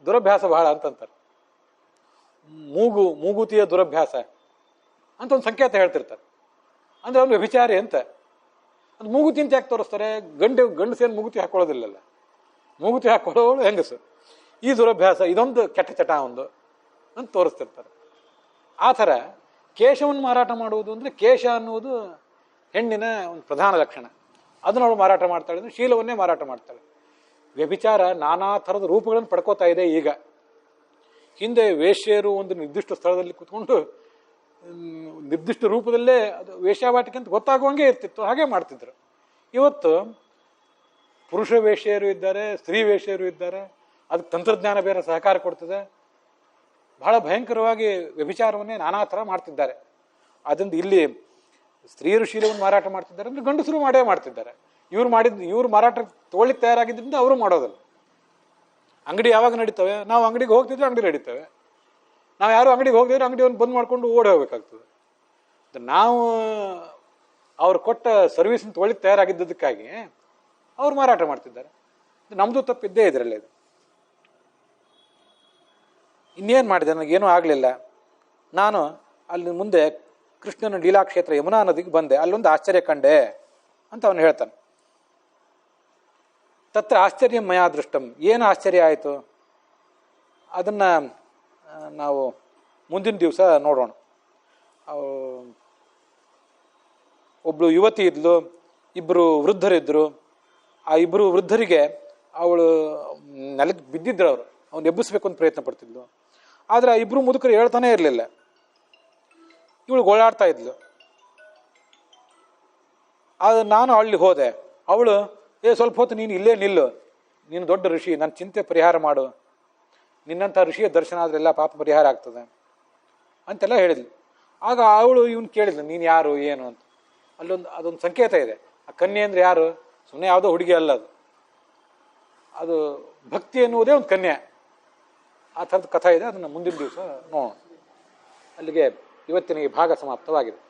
ದುರಭ್ಯಾಸ ಬಹಳ ಅಂತಂತಾರೆ. ಮೂಗುತಿಯ ದುರಭ್ಯಾಸ ಅಂತ ಒಂದು ಸಂಕೇತ ಹೇಳ್ತಿರ್ತಾರೆ. ಅಂದರೆ ಅವನು ವ್ಯಭಿಚಾರಿ ಅಂತ. ಅದು ಮೂಗುತಿ ಅಂತ ಯಾಕೆ ತೋರಿಸ್ತಾರೆ? ಗಂಡಸೇನು ಮೂಗುತಿ ಹಾಕೊಳ್ಳೋದಿಲ್ಲಲ್ಲ, ಮೂಗುತಿ ಹಾಕೊಳ್ಳೋಳು ಹೆಂಗಸು. ಈ ದುರಭ್ಯಾಸ, ಇದೊಂದು ಕೆಟ್ಟ ಚಟ ಒಂದು ಅಂತ ತೋರಿಸ್ತಿರ್ತಾರೆ. ಆ ಥರ ಕೇಶವನ್ನು ಮಾರಾಟ ಮಾಡುವುದು ಅಂದರೆ, ಕೇಶ ಅನ್ನುವುದು ಹೆಣ್ಣಿನ ಒಂದು ಪ್ರಧಾನ ಲಕ್ಷಣ. ಅದನ್ನು ಅವಳು ಮಾರಾಟ ಮಾಡ್ತಾಳೆ ಅಂದರೆ ಶೀಲವನ್ನೇ ಮಾರಾಟ ಮಾಡ್ತಾಳೆ. ವ್ಯಭಿಚಾರ ನಾನಾ ಥರದ ರೂಪಗಳನ್ನು ಪಡ್ಕೋತಾ ಇದೆ ಈಗ. ಹಿಂದೆ ವೇಶ್ಯರು ಒಂದು ನಿರ್ದಿಷ್ಟ ಸ್ಥಳದಲ್ಲಿ ಕೂತ್ಕೊಂಡು ನಿರ್ದಿಷ್ಟ ರೂಪದಲ್ಲೇ ಅದು ವೇಶ್ಯಾವಾಟಿಕೆ ಅಂತ ಗೊತ್ತಾಗುವಂಗೆ ಇರ್ತಿತ್ತು, ಹಾಗೆ ಮಾಡ್ತಿದ್ರು. ಇವತ್ತು ಪುರುಷ ವೇಶ್ಯರು ಇದ್ದಾರೆ, ಸ್ತ್ರೀ ವೇಶ್ಯರು ಇದ್ದಾರೆ. ಅದಕ್ಕೆ ತಂತ್ರಜ್ಞಾನ ಬೇರೆ ಸಹಕಾರ ಕೊಡ್ತದೆ. ಬಹಳ ಭಯಂಕರವಾಗಿ ವ್ಯಭಿಚಾರವನ್ನೇ ನಾನಾ ಥರ ಮಾಡ್ತಿದ್ದಾರೆ. ಅದರಿಂದ ಇಲ್ಲಿ ಸ್ತ್ರೀಯರು ಶೀಲವನ್ನು ಮಾರಾಟ ಮಾಡ್ತಿದ್ದಾರೆ ಅಂದರೆ ಗಂಡಸರು ಮಾಡೇ ಮಾಡ್ತಿದ್ದಾರೆ. ಇವ್ರು ಮಾರಾಟ ತಗೊಳ್ಳಿಕ್ಕೆ ತಯಾರಾಗಿದ್ದರಿಂದ ಅವರು ಮಾಡೋದಲ್ಲ. ಅಂಗಡಿ ಯಾವಾಗ ನಡೀತವೆ? ನಾವು ಅಂಗಡಿಗೆ ಹೋಗ್ತಿದ್ರೆ ಅಂಗಡಿ ನಡೀತವೆ. ನಾವು ಯಾರು ಅಂಗಡಿಗೆ ಹೋಗದಿದ್ರೆ ಅಂಗಡಿಯನ್ನು ಬಂದ್ ಮಾಡ್ಕೊಂಡು ಓಡಿ ಹೋಗ್ಬೇಕಾಗ್ತದೆ. ನಾವು ಅವ್ರು ಕೊಟ್ಟ ಸರ್ವಿಸ್ನ ತಗೊಳ್ಳಿಕ್ಕೆ ತಯಾರಾಗಿದ್ದಕ್ಕಾಗಿ ಅವ್ರು ಮಾರಾಟ ಮಾಡ್ತಿದ್ದಾರೆ. ನಮ್ಮದು ತಪ್ಪಿದ್ದೇ ಇದರಲ್ಲಿ. ಇದು ಇನ್ನೇನು ಮಾಡಿದೆ, ನನಗೇನೂ ಆಗಲಿಲ್ಲ. ನಾನು ಅಲ್ಲಿ ಮುಂದೆ ಕೃಷ್ಣನ ಲೀಲಾಕ್ಷೇತ್ರ ಯಮುನಾ ನದಿಗೆ ಬಂದೆ. ಅಲ್ಲೊಂದು ಆಶ್ಚರ್ಯ ಕಂಡೆ ಅಂತ ಅವನು ಹೇಳ್ತಾನೆ. ತತ್ರ ಆಶ್ಚರ್ಯ ಮಯಾ ದೃಷ್ಟಂ. ಏನು ಆಶ್ಚರ್ಯ ಆಯಿತು ಅದನ್ನು ನಾವು ಮುಂದಿನ ದಿವಸ ನೋಡೋಣ. ಒಬ್ಬಳು ಯುವತಿ ಇದ್ಲು, ಇಬ್ಬರು ವೃದ್ಧರಿದ್ದರು. ಆ ಇಬ್ಬರು ವೃದ್ಧರಿಗೆ ಅವಳು ನೆಲಕ್ಕೆ ಬಿದ್ದಿದ್ರು. ಅವನು ಎಬ್ಬಿಸ್ಬೇಕು ಅಂತ ಪ್ರಯತ್ನ ಪಡ್ತಿದ್ಲು. ಆದರೆ ಆ ಇಬ್ಬರು ಮುದುಕರು ಹೇಳ್ತಾನೆ ಇರಲಿಲ್ಲ. ಇವಳು ಗೋಳಾಡ್ತಾ ಇದ್ಲು. ಅದು ನಾನು ಅಲ್ಲಿ ಹೋದೆ. ಅವಳು ಸ್ವಲ್ಪ ಹೊತ್ತು ನೀನು ಇಲ್ಲೇ ನಿಲ್ಲು, ನೀನು ದೊಡ್ಡ ಋಷಿ, ನನ್ನ ಚಿಂತೆ ಪರಿಹಾರ ಮಾಡು, ನಿನ್ನಂಥ ಋಷಿಯ ದರ್ಶನ ಆದ್ರೆಲ್ಲ ಪಾಪ ಪರಿಹಾರ ಆಗ್ತದೆ ಅಂತೆಲ್ಲ ಹೇಳಿದ್ಲು. ಆಗ ಅವಳು ಇವನು ಕೇಳಿದ್ಲು, ನೀನು ಯಾರು ಏನು ಅಂತ. ಅದೊಂದು ಸಂಕೇತ ಇದೆ. ಆ ಕನ್ಯೆ ಅಂದರೆ ಯಾರು? ಸುಮ್ಮನೆ ಯಾವುದೋ ಹುಡುಗಿ ಅಲ್ಲ, ಅದು ಭಕ್ತಿ ಎನ್ನುವುದೇ ಒಂದು ಕನ್ಯೆ. ಆ ಥರದ ಕಥೆ ಇದೆ. ಅದನ್ನು ಮುಂದಿನ ದಿವಸ ನೋಡೋಣ. ಅಲ್ಲಿಗೆ ಇವತ್ತಿನ ಈ ಭಾಗ ಸಮಾಪ್ತವಾಗಿದೆ.